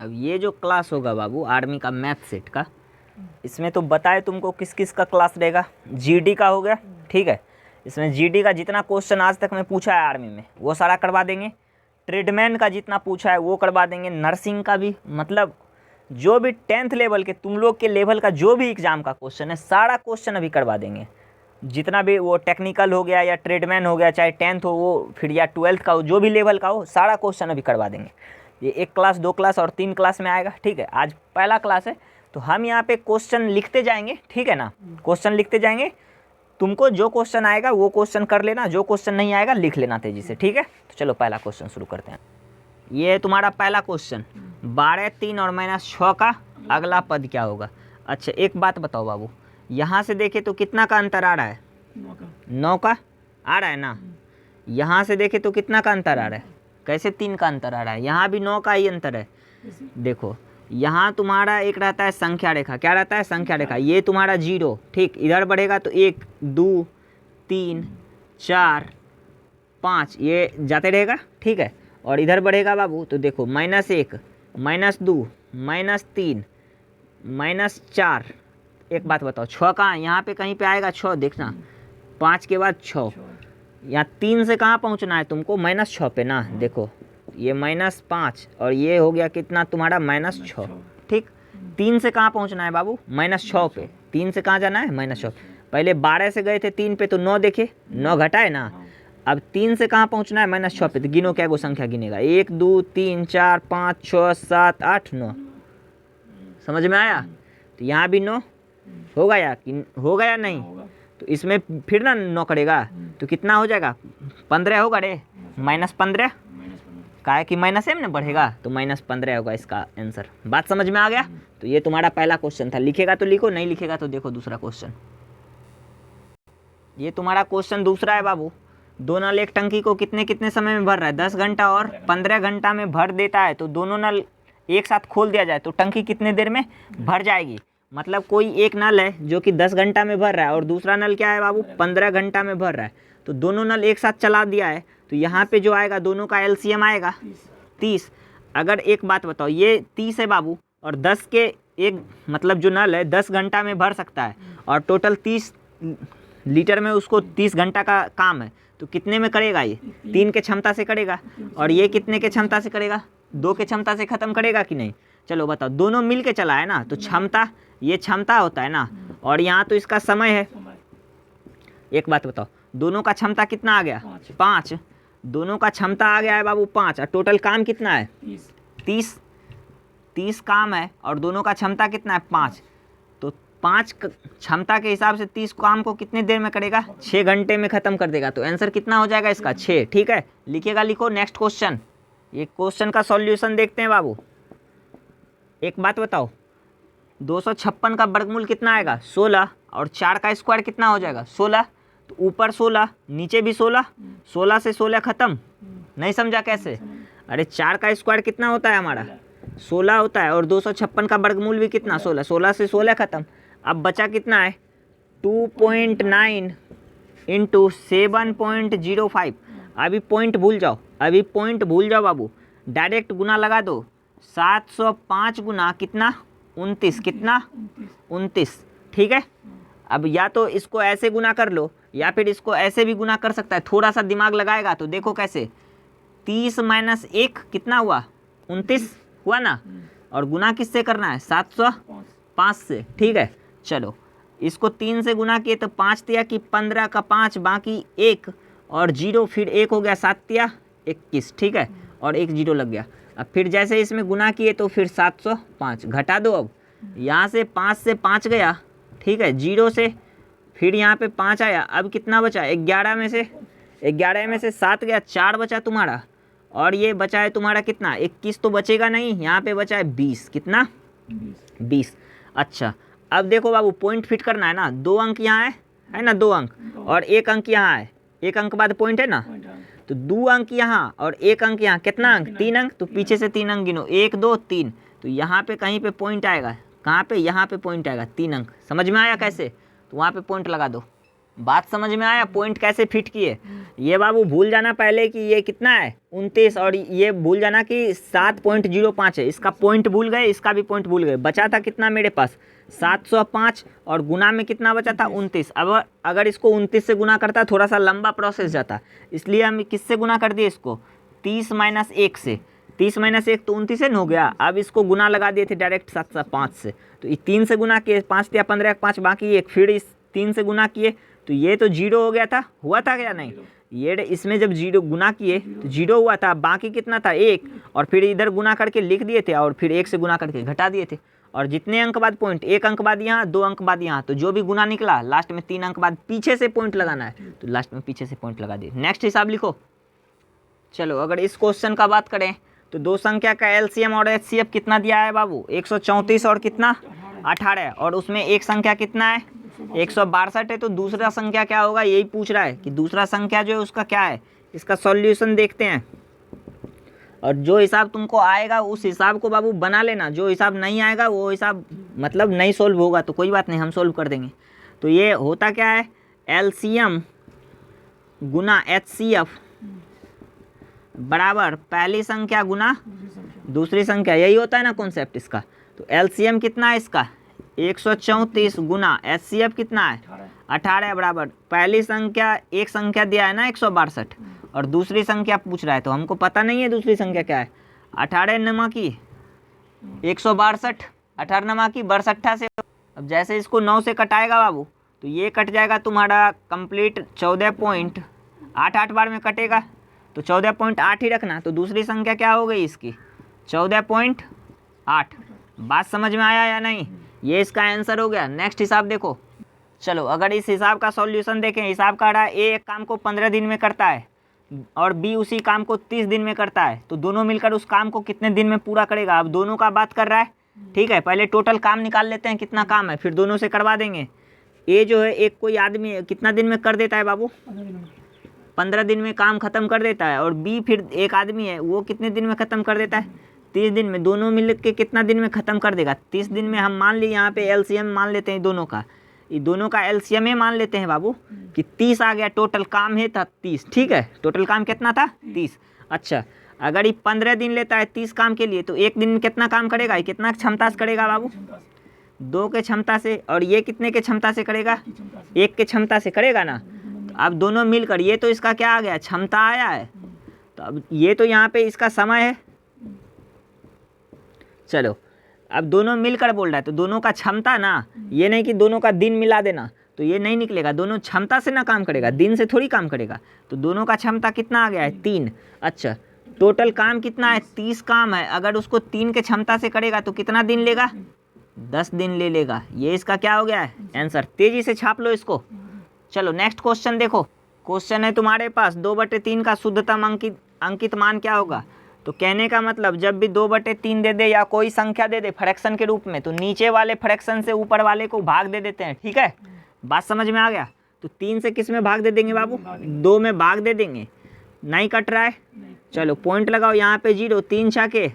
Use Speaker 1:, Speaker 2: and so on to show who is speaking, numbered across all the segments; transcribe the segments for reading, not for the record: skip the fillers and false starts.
Speaker 1: अब ये जो क्लास होगा बाबू आर्मी का मैथ सेट का, इसमें तो बताए तुमको किस किस का क्लास रहेगा। जीडी का हो गया, ठीक है, इसमें जीडी का जितना क्वेश्चन आज तक में पूछा है आर्मी में वो सारा करवा देंगे। ट्रेडमैन का जितना पूछा है वो करवा देंगे। नर्सिंग का भी, मतलब जो भी 10th लेवल के तुम लोग के लेवल का जो भी एग्ज़ाम का क्वेश्चन है सारा क्वेश्चन अभी करवा देंगे। जितना भी वो टेक्निकल हो गया या ट्रेडमैन हो गया, चाहे 10th हो वो, फिर या 12th का हो, जो भी लेवल का हो सारा क्वेश्चन अभी करवा देंगे। ये 1 क्लास 2 क्लास और 3 क्लास में आएगा, ठीक है। आज पहला क्लास है तो हम यहाँ पे क्वेश्चन लिखते जाएंगे, ठीक है ना। क्वेश्चन लिखते जाएंगे, तुमको जो क्वेश्चन आएगा वो क्वेश्चन कर लेना, जो क्वेश्चन नहीं आएगा लिख लेना तेजी से, ठीक है। तो चलो पहला क्वेश्चन शुरू करते हैं। ये है तुम्हारा पहला क्वेश्चन, 12 3 और -6 का अगला पद क्या होगा। अच्छा एक बात बताओ बाबू, यहाँ से देखे तो कितना का अंतर आ रहा है? 9 का आ रहा है ना। यहाँ से देखे तो कितना का अंतर आ रहा है? कैसे 3 का अंतर आ रहा है? यहाँ भी 9 का ही अंतर है। देखो यहाँ तुम्हारा एक रहता है संख्या रेखा, क्या रहता है? संख्या रेखा। ये तुम्हारा 0, ठीक, इधर बढ़ेगा तो 1 2 3 4 5 ये जाते रहेगा, ठीक है। और इधर बढ़ेगा बाबू तो देखो -1 -2 -3 -4। एक बात बताओ 6 कहाँ? यहाँ पे कहीं पे आएगा 6, देखना 5 के बाद 6। यहाँ 3 से कहाँ पहुँचना है तुमको? -6 पे ना। देखो ये -5 और ये हो गया कितना तुम्हारा? -6, ठीक। 3 से कहाँ पहुँचना है बाबू? -6 पे। 3 से कहाँ जाना है? -6। पहले 12 से गए थे 3 पे तो 9 देखे, 9 घटा है ना। अब 3 से कहाँ पहुँचना है? -6 पे। तो गिनो क्या गो संख्या गिनेगा? 1 2 3 4 5 6 7 8 9। समझ में आया? तो यहाँ भी 9 होगा या होगा या नहीं? तो इसमें फिर ना 9 करेगा तो कितना हो जाएगा? 15 होगा रे, -15। का है कि -m ना बढ़ेगा तो -15 होगा इसका आंसर। बात समझ में आ गया? तो ये तुम्हारा पहला क्वेश्चन था। लिखेगा तो लिखो, नहीं लिखेगा तो देखो दूसरा क्वेश्चन। ये तुम्हारा क्वेश्चन दूसरा है बाबू। 2 नल एक टंकी को कितने कितने समय में भर रहा है? 10 घंटा और 15 घंटा में भर देता है। तो दोनों नल एक साथ खोल दिया जाए तो टंकी कितने देर में भर जाएगी? मतलब कोई एक नल है जो कि 10 घंटा में भर रहा है और दूसरा नल क्या है बाबू? 15 घंटा में भर रहा है। तो दोनों नल एक साथ चला दिया है तो यहाँ पे जो आएगा दोनों का LCM आएगा 30। अगर एक बात बताओ, ये 30 है बाबू और 10 के एक, मतलब जो नल है 10 घंटा में भर सकता है और टोटल 30 लीटर में उसको 30 घंटा का काम है, तो कितने में करेगा? ये 3 के क्षमता से करेगा। और ये कितने के क्षमता से करेगा? 2 के क्षमता से ख़त्म करेगा कि नहीं? चलो बताओ, दोनों मिल के चला है ना, तो क्षमता, ये क्षमता होता है ना, और यहाँ तो इसका समय है। एक बात बताओ, दोनों का क्षमता कितना आ गया? 5। दोनों का क्षमता आ गया है बाबू 5 और टोटल काम कितना है? 30 काम है और दोनों का क्षमता कितना है? 5। तो 5 क्षमता के हिसाब से 30 काम को कितने देर में करेगा? 6 घंटे में ख़त्म कर देगा। तो आंसर कितना हो जाएगा इसका? 6, ठीक है। लिखेगा, लिखो। Next question. ये क्वेश्चन का सॉल्यूशन देखते हैं बाबू। एक बात बताओ, 256 का वर्गमूल कितना आएगा? 16 और 4 का स्क्वायर कितना हो जाएगा? 16। तो ऊपर 16 नीचे भी 16, 16 से 16 ख़त्म। नहीं समझा कैसे? अरे 4 का स्क्वायर कितना होता है हमारा? 16 होता है और 256 का वर्गमूल भी कितना? 16। 16 से 16 ख़त्म। अब बचा कितना है? 2.9 इंटू 7.05। अभी पॉइंट भूल जाओ, अभी पॉइंट भूल जाओ बाबू, डायरेक्ट गुना लगा दो। 705 गुना कितना? 29। कितना? 29, ठीक है। अब या तो इसको ऐसे गुना कर लो या फिर इसको ऐसे भी गुना कर सकता है। थोड़ा सा दिमाग लगाएगा तो देखो कैसे। 30 - 1 कितना हुआ? 29 हुआ ना। और गुना किससे करना है? 705 से, ठीक है। चलो इसको 3 से गुना किए तो 5 तिया की 15 का 5 बाकी 1 और 0, फिर 1 हो गया 7 तिया 21, ठीक है। और 1 0 लग गया। अब फिर जैसे इसमें गुना किए तो फिर 705 घटा दो। अब यहाँ से 5 से 5 गया, ठीक है, 0 से फिर यहाँ पे 5 आया। अब कितना बचा? 11 में से 7 गया, 4 बचा तुम्हारा। और ये बचा है तुम्हारा कितना? 21 तो बचेगा नहीं, यहाँ पे बचा है 20। कितना? 20। अच्छा अब देखो बाबू, पॉइंट फिट करना है ना। 2 अंक यहाँ है ना, 2 अंक और 1 अंक यहाँ है। 1 अंक बाद पॉइंट है ना, तो 2 अंक यहाँ और 1 अंक यहाँ। कितना अंक? 3 अंक। तो पीछे से 3 अंक गिनो, 1 2 3। तो यहाँ पे कहीं पे पॉइंट आएगा। कहाँ पे? यहाँ पे पॉइंट आएगा, 3 अंक। समझ में आया कैसे? तो वहाँ पे पॉइंट लगा दो। बात समझ में आया, पॉइंट कैसे फिट किए। ये बाबू भूल जाना पहले कि ये कितना है 29, और ये भूल जाना कि 7.05 है। इसका पॉइंट भूल गए, इसका भी पॉइंट भूल गए। बचा था कितना मेरे पास 705, और गुना में कितना बचा था 29। अब अगर इसको 29 से गुना करता थोड़ा सा लंबा प्रोसेस जाता, इसलिए हम किससे गुना कर दिए इसको 30 - 1 से। 30 - 1 तो 29 हो गया। अब इसको गुना लगा दिए थे डायरेक्ट 705 से, तो ये 3 से गुना किए, 5 या 15 5 बाकी एक, फिर इस 3 से गुना किए तो ये तो 0 हो गया था, हुआ था क्या नहीं। ये इसमें जब 0 गुना किए तो 0 हुआ था, बाकी कितना था 1, और फिर इधर गुना करके लिख दिए थे, और फिर 1 से गुना करके घटा दिए थे। और जितने अंक बाद पॉइंट, 1 अंक बाद यहाँ, 2 अंक बाद यहाँ, तो जो भी गुना निकला लास्ट में 3 अंक बाद पीछे से पॉइंट लगाना है, तो लास्ट में पीछे से पॉइंट लगा दिए। नेक्स्ट हिसाब लिखो। चलो अगर इस क्वेश्चन का बात करें तो दो संख्या का एलसीएम और एचसीएफ कितना दिया है बाबू 134 और कितना 18, और उसमें एक संख्या कितना है 162 है। तो दूसरा संख्या क्या होगा यही पूछ रहा है कि दूसरा संख्या जो है उसका क्या है। इसका सॉल्यूशन देखते हैं, और जो हिसाब तुमको आएगा उस हिसाब को बाबू बना लेना, जो हिसाब नहीं आएगा वो हिसाब मतलब नहीं सोल्व होगा तो कोई बात नहीं, हम सोल्व कर देंगे। तो ये होता क्या है एलसीएम गुना एचसीएफ बराबर पहली संख्या गुना दूसरी संख्या, यही होता है ना कॉन्सेप्ट इसका। तो एलसीएम कितना है इसका 134 गुना एचसीएफ कितना है 18 बराबर पहली संख्या, एक संख्या दिया है ना 162 और दूसरी संख्या पूछ रहा है, तो हमको पता नहीं है दूसरी संख्या क्या है। 18 नमा की 162, 18 नमा की 62 से। अब जैसे इसको 9 से कटाएगा बाबू तो ये कट जाएगा तुम्हारा कंप्लीट 14.88 बार में कटेगा, तो 14.8 ही रखना। तो दूसरी संख्या क्या हो गई इसकी 14.8। बात समझ में आया या नहीं, ये इसका आंसर हो गया। नेक्स्ट हिसाब देखो। चलो अगर इस हिसाब का सॉल्यूशन देखें, हिसाब का रहा ए एक काम को 15 दिन में करता है और बी उसी काम को 30 दिन में करता है, तो दोनों मिलकर उस काम को कितने दिन में पूरा करेगा। अब दोनों का बात कर रहा है, ठीक है। पहले टोटल काम निकाल लेते हैं कितना काम है, फिर दोनों से करवा देंगे। ए जो है एक कोई आदमी कितना दिन में कर देता है बाबू 15 दिन में काम खत्म कर देता है, और बी फिर एक आदमी है वो कितने दिन में ख़त्म कर देता है 30 दिन में। दोनों मिल के कितना दिन में ख़त्म कर देगा 30 दिन में। हम मान ली यहाँ पे एलसीएम मान लेते हैं दोनों का, ये दोनों का एलसीएम ही मान लेते हैं बाबू कि 30 आ गया। टोटल काम है था 30, ठीक है। टोटल काम कितना था 30। अच्छा अगर ये 15 दिन लेता है 30 काम के लिए, तो एक दिन में कितना काम करेगा, ये कितना क्षमता से करेगा बाबू 2 के क्षमता से, और ये कितने के क्षमता से करेगा 1 के क्षमता से करेगा ना। तो अब दोनों मिलकर ये तो इसका क्या आ गया क्षमता आया है, तो अब ये तो यहाँ पे इसका समय है। चलो अब दोनों मिलकर बोल रहा है तो दोनों का क्षमता ना, ये नहीं कि दोनों का दिन मिला देना तो ये नहीं निकलेगा। दोनों क्षमता से ना काम करेगा, दिन से थोड़ी काम करेगा। तो दोनों का क्षमता कितना आ गया है 3। अच्छा टोटल काम कितना है 30 काम है, अगर उसको 3 के क्षमता से करेगा तो कितना दिन लेगा 10 दिन ले लेगा। ये इसका क्या हो गया है आंसर। तेजी से छाप लो इसको। चलो नेक्स्ट क्वेश्चन देखो। क्वेश्चन है तुम्हारे पास 2/3 का शुद्धतम अंकित मान क्या होगा। तो कहने का मतलब जब भी 2/3 दे दे या कोई संख्या दे दे फ्रैक्शन के रूप में, तो नीचे वाले फ्रैक्शन से ऊपर वाले को भाग दे देते हैं, ठीक है। बात समझ में आ गया। तो 3 से किस में भाग दे देंगे बाबू 2 में भाग दे देंगे। नहीं कट रहा है, चलो पॉइंट लगाओ यहाँ पे 0, 3 छाके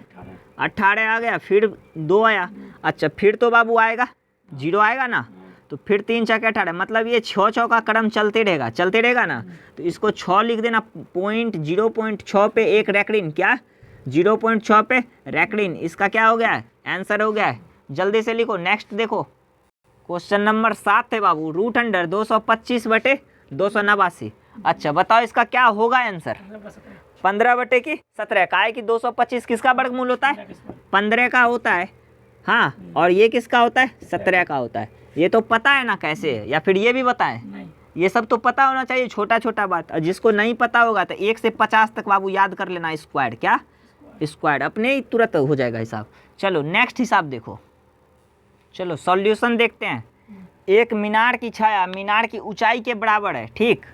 Speaker 1: 18 आ गया, फिर 2 आया। अच्छा फिर तो बाबू आएगा 0 आएगा ना, तो फिर 3 छाके 18, मतलब ये 6 का क्रम चलते रहेगा ना। तो इसको 6 लिख देना। 0.6 पे एक रैकडिन, क्या 0.6 पे रैकडिन, इसका क्या हो गया है आंसर हो गया है। जल्दी से लिखो। नेक्स्ट देखो क्वेश्चन नंबर 7 है बाबू √225/289। अच्छा बताओ इसका क्या होगा आंसर 15/17 का है कि 225 किसका वर्गमूल होता है 15 का होता है, हाँ, और ये किसका होता है 17 का होता है। ये तो पता है ना कैसे है, या फिर ये भी बताएं। ये सब तो पता होना चाहिए, छोटा छोटा बात। और जिसको नहीं पता होगा तो 1 से 50 तक बाबू याद कर लेना स्क्वायर, क्या स्क्वायर, अपने ही तुरंत हो जाएगा हिसाब। चलो नेक्स्ट हिसाब देखो। चलो सॉल्यूशन देखते हैं। एक मीनार की छाया मीनार की ऊंचाई के बराबर है, ठीक।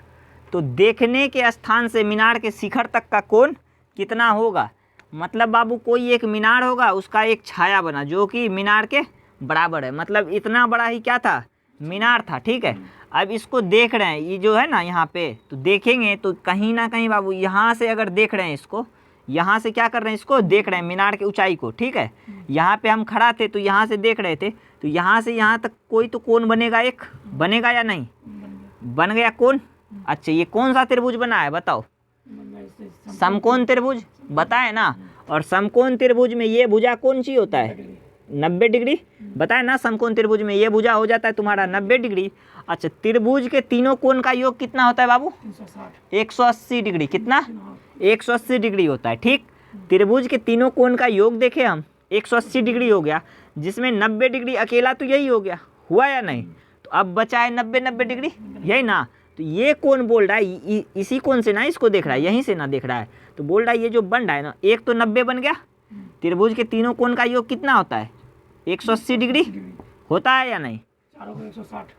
Speaker 1: तो देखने के स्थान से मीनार के शिखर तक का कोण कितना होगा। मतलब बाबू कोई एक मीनार होगा, उसका एक छाया बना जो कि मीनार के बराबर है, मतलब इतना बड़ा ही क्या था मीनार था, ठीक है। अब इसको देख रहे हैं, ये जो है ना यहाँ पे, तो देखेंगे तो कहीं ना कहीं बाबू यहाँ से अगर देख रहे हैं इसको, यहाँ से क्या कर रहे हैं इसको देख रहे हैं मीनार की ऊंचाई को, ठीक है। यहाँ पे हम खड़ा थे तो यहाँ से देख रहे थे, तो यहाँ से यहाँ तक कोई तो कोण बनेगा, एक बनेगा या नहीं बन गया कौन? अच्छा ये कौन सा त्रिभुज बना है बताओ? समकोण त्रिभुज बताए ना। और समकोण त्रिभुज में ये भुजा कौन सी होता है? 90 डिग्री। बताए ना समकोण त्रिभुज में ये भुजा हो जाता है तुम्हारा 90 डिग्री। अच्छा त्रिभुज के तीनों कोण का योग कितना होता है बाबू? 180 डिग्री। कितना? 180 डिग्री होता है। ठीक, त्रिभुज के तीनों कोण का योग देखे हम 180 डिग्री हो गया, जिसमें 90 डिग्री अकेला तो यही हो गया, हुआ या नहीं? तो अब बचा है 90 डिग्री, यही ना। तो ये कौन बोल रहा है? इसी कोण से ना इसको देख रहा है, यहीं से ना देख रहा है। तो बोल रहा है ये जो बन रहा है ना, एक तो 90 बन गया। त्रिभुज के तीनों कोण का योग कितना होता है? 180 डिग्री होता है या नहीं?
Speaker 2: 160।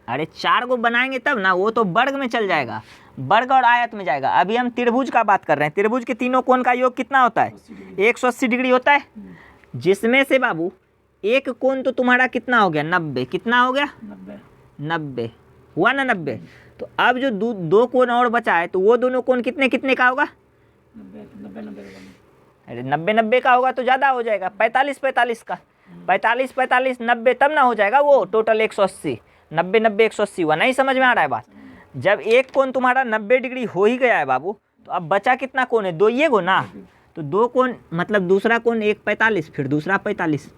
Speaker 1: अरे 4 को बनाएंगे तब ना, वो तो वर्ग में चल जाएगा, वर्ग और आयत में जाएगा। अभी हम त्रिभुज का बात कर रहे हैं। त्रिभुज के तीनों कोण का योग कितना होता है? 180 डिग्री होता है, जिसमें से बाबू एक कोण तो तुम्हारा कितना हो गया? 90। कितना हो गया? 90 हुआ ना 90। तो अब जो दो कोण और बचा है, तो वो दोनों कोण कितने कितने का होगा?
Speaker 2: 90
Speaker 1: अरे 90 का होगा तो ज़्यादा हो जाएगा, 45 का। 45 90 तब ना हो जाएगा वो टोटल 180। 90 180 हुआ। नहीं समझ में आ रहा है बात? जब एक कोण तुम्हारा 90 डिग्री हो ही गया है बाबू, तो अब बचा कितना कोण है? 2 ये गो ना। तो 2 कोण मतलब दूसरा कोण एक 45, फिर दूसरा 45।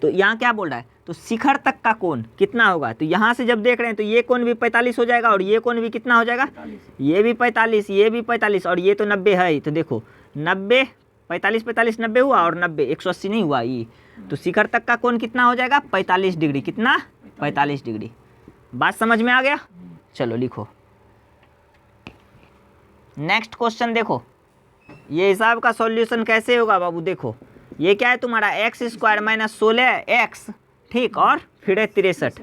Speaker 1: तो यहाँ क्या बोल रहा है? तो शिखर तक का कोण कितना होगा? तो यहाँ से जब देख रहे हैं तो ये कोण भी 45 हो जाएगा, और ये कोण भी कितना हो जाएगा? ये भी 45, ये भी 45, और ये तो 90 है ही। तो देखो 90 45 90 हुआ, और 90 180 नहीं हुआ ये। तो शिखर तक का कोण कितना हो जाएगा? 45 डिग्री। कितना? 45 डिग्री। बात समझ में आ गया? चलो लिखो नेक्स्ट क्वेश्चन। देखो ये हिसाब का सॉल्यूशन कैसे होगा बाबू? देखो ये क्या है तुम्हारा? x² माइनस 16x, ठीक, और फिर है 63।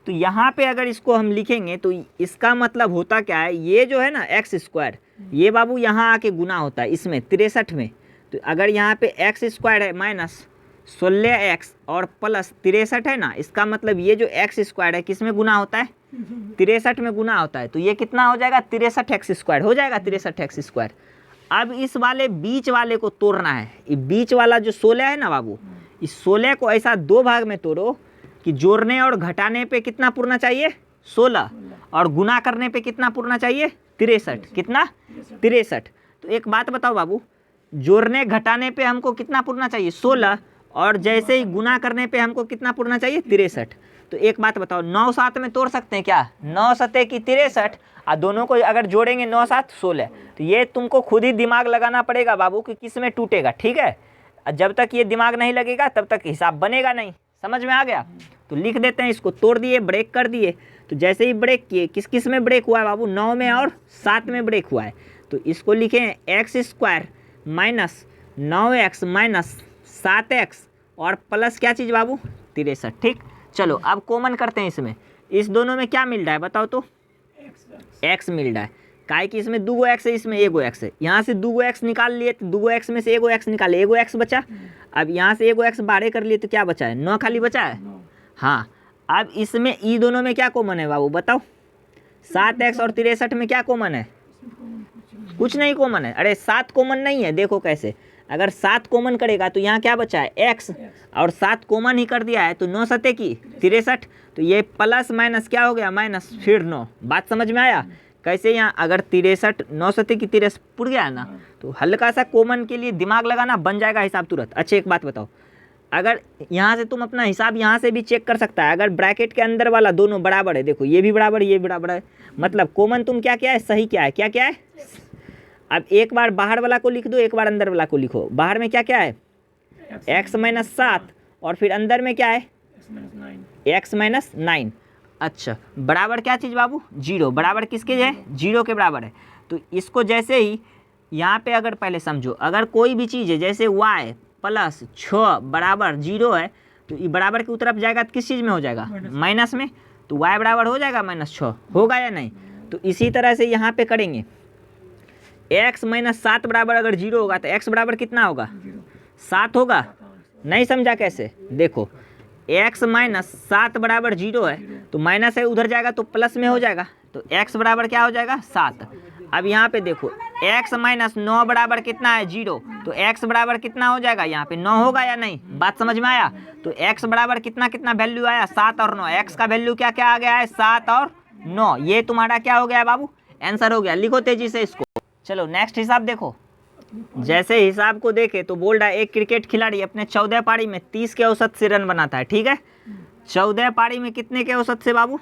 Speaker 1: तो यहाँ पे अगर इसको हम लिखेंगे तो इसका मतलब होता क्या है? ये जो है ना x², ये बाबू यहाँ आके गुना होता है इसमें 63 में। तो अगर यहाँ पे x² है माइनस 16x और प्लस 63 है ना, इसका मतलब ये जो x² है किस में गुना होता है? 63 में गुना होता है। तो ये कितना हो जाएगा? 63x² हो जाएगा, 63x²। अब इस वाले बीच वाले को तोड़ना है। ये बीच वाला जो 16 है ना बाबू, इस 16 को ऐसा 2 भाग में तोड़ो कि जोड़ने और घटाने पे कितना पुरना चाहिए? 16, और गुना करने पे कितना पुरना चाहिए? 63। कितना? 63। तो एक बात बताओ बाबू, जोड़ने घटाने पे हमको कितना पुरना चाहिए? 16, और जैसे ही गुना करने पे हमको कितना पुरना चाहिए? 63। तो एक बात बताओ, 9 7 में तोड़ सकते हैं क्या? 9 7 की 63, और दोनों को अगर जोड़ेंगे 9 7 16। तो ये तुमको खुद ही दिमाग लगाना पड़ेगा बाबू कि किस में टूटेगा, ठीक है? जब तक ये दिमाग नहीं लगेगा तब तक हिसाब बनेगा नहीं। समझ में आ गया? तो लिख देते हैं इसको। तोड़ दिए, ब्रेक कर दिए। तो जैसे ही ब्रेक किए, किस किस में ब्रेक हुआ है बाबू? 9 में और 7 में ब्रेक हुआ है। तो इसको लिखें x² minus 9x minus 7x और प्लस क्या चीज़ बाबू? 63। ठीक, चलो अब कॉमन करते हैं इसमें। इस दोनों में क्या मिल रहा है बताओ तो? x मिल रहा है। काहे कि इसमें 2 x है, इसमें 1 x है। यहाँ से 2 x निकाल लिए तो 2 x में से 1 x निकाले, 1 x बचा। अब यहाँ से 1 x बाहर कर लिए तो क्या बचा है? 9 खाली बचा है। हाँ, अब इसमें ई दोनों में क्या कॉमन है बाबू बताओ? 7x और 63 में क्या कॉमन है? कुछ नहीं कॉमन है। अरे 7 कॉमन नहीं है। देखो कैसे, अगर 7 कॉमन करेगा तो यहाँ क्या बचा है? x, और 7 कॉमन ही कर दिया है तो 9 7 की 63। तो ये प्लस माइनस क्या हो गया? माइनस, फिर 9। बात समझ में आया? कैसे यहाँ अगर 63 9 7 की 63 पुर गया है ना, तो हल्का सा कॉमन के लिए दिमाग लगाना, बन जाएगा हिसाब तुरंत। अच्छा एक बात बताओ, अगर यहाँ से तुम अपना हिसाब यहाँ से भी चेक कर सकता है। अगर ब्रैकेट के अंदर वाला दोनों बराबर है, देखो ये भी बराबर, ये भी बराबर है, मतलब कॉमन तुम क्या क्या है? सही क्या है? क्या क्या है? अब एक बार बाहर वाला को लिख दो, एक बार अंदर वाला को लिखो। बाहर में क्या क्या है? x माइनस 7, और फिर अंदर में क्या है? x minus 9। अच्छा, बराबर क्या चीज़ बाबू? 0। बराबर किसके है? 0 के बराबर है। तो इसको जैसे ही यहाँ पे अगर पहले समझो, अगर कोई भी चीज़ है जैसे y प्लस 6 बराबर 0 है, तो ये बराबर की तरफ जाएगा तो किस चीज़ में हो जाएगा? माइनस में। तो y बराबर हो जाएगा -6, होगा या नहीं? तो इसी तरह से यहाँ पे करेंगे। x माइनस 7 बराबर अगर 0 होगा तो x बराबर कितना होगा? 7 होगा। नहीं समझा कैसे? देखो x माइनस 7 बराबर 0 है, तो माइनस है उधर जाएगा तो प्लस में हो जाएगा। तो x बराबर क्या हो जाएगा? 7। अब यहाँ पे देखो x माइनस 9 बराबर कितना है? 0। तो x बराबर कितना हो जाएगा? यहाँ पे 9 होगा या नहीं? बात समझ में आया? तो x बराबर कितना कितना वैल्यू आया? 7 और 9। x का वैल्यू क्या क्या आ गया है? 7 और 9। ये तुम्हारा क्या हो गया बाबू, आंसर हो गया। लिखो तेजी से इसको। चलो नेक्स्ट हिसाब देखो। जैसे हिसाब को देखे तो बोल रहा है एक क्रिकेट खिलाड़ी अपने 14 पारी में 30 के औसत से रन बनाता है, ठीक है। 14 पारी में कितने के औसत से बाबू,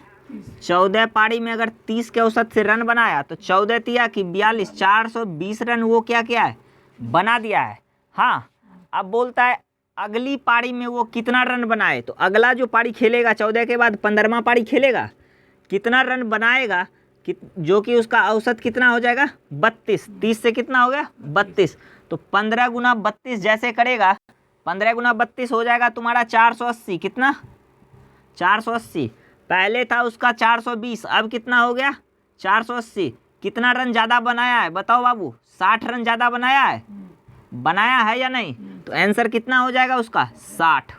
Speaker 1: 14 पारी में अगर 30 के औसत से रन बनाया तो 14 तिया की 42, 420 रन वो क्या किया है, बना दिया है। हाँ, अब बोलता है अगली पारी में वो कितना रन बनाए, तो अगला जो पारी खेलेगा 14 के बाद 15वां पारी खेलेगा, कितना रन बनाएगा, जो कि उसका औसत कितना हो जाएगा 32। 30 से कितना हो गया 32, तो 15 गुना 32 जैसे करेगा, 15 गुना 32 हो जाएगा तुम्हारा 480। कितना, 480। पहले था उसका 420, अब कितना हो गया 480। कितना रन ज़्यादा बनाया है बताओ बाबू, 60 रन ज़्यादा बनाया है, बनाया है या नहीं, तो आंसर कितना हो जाएगा उसका 60।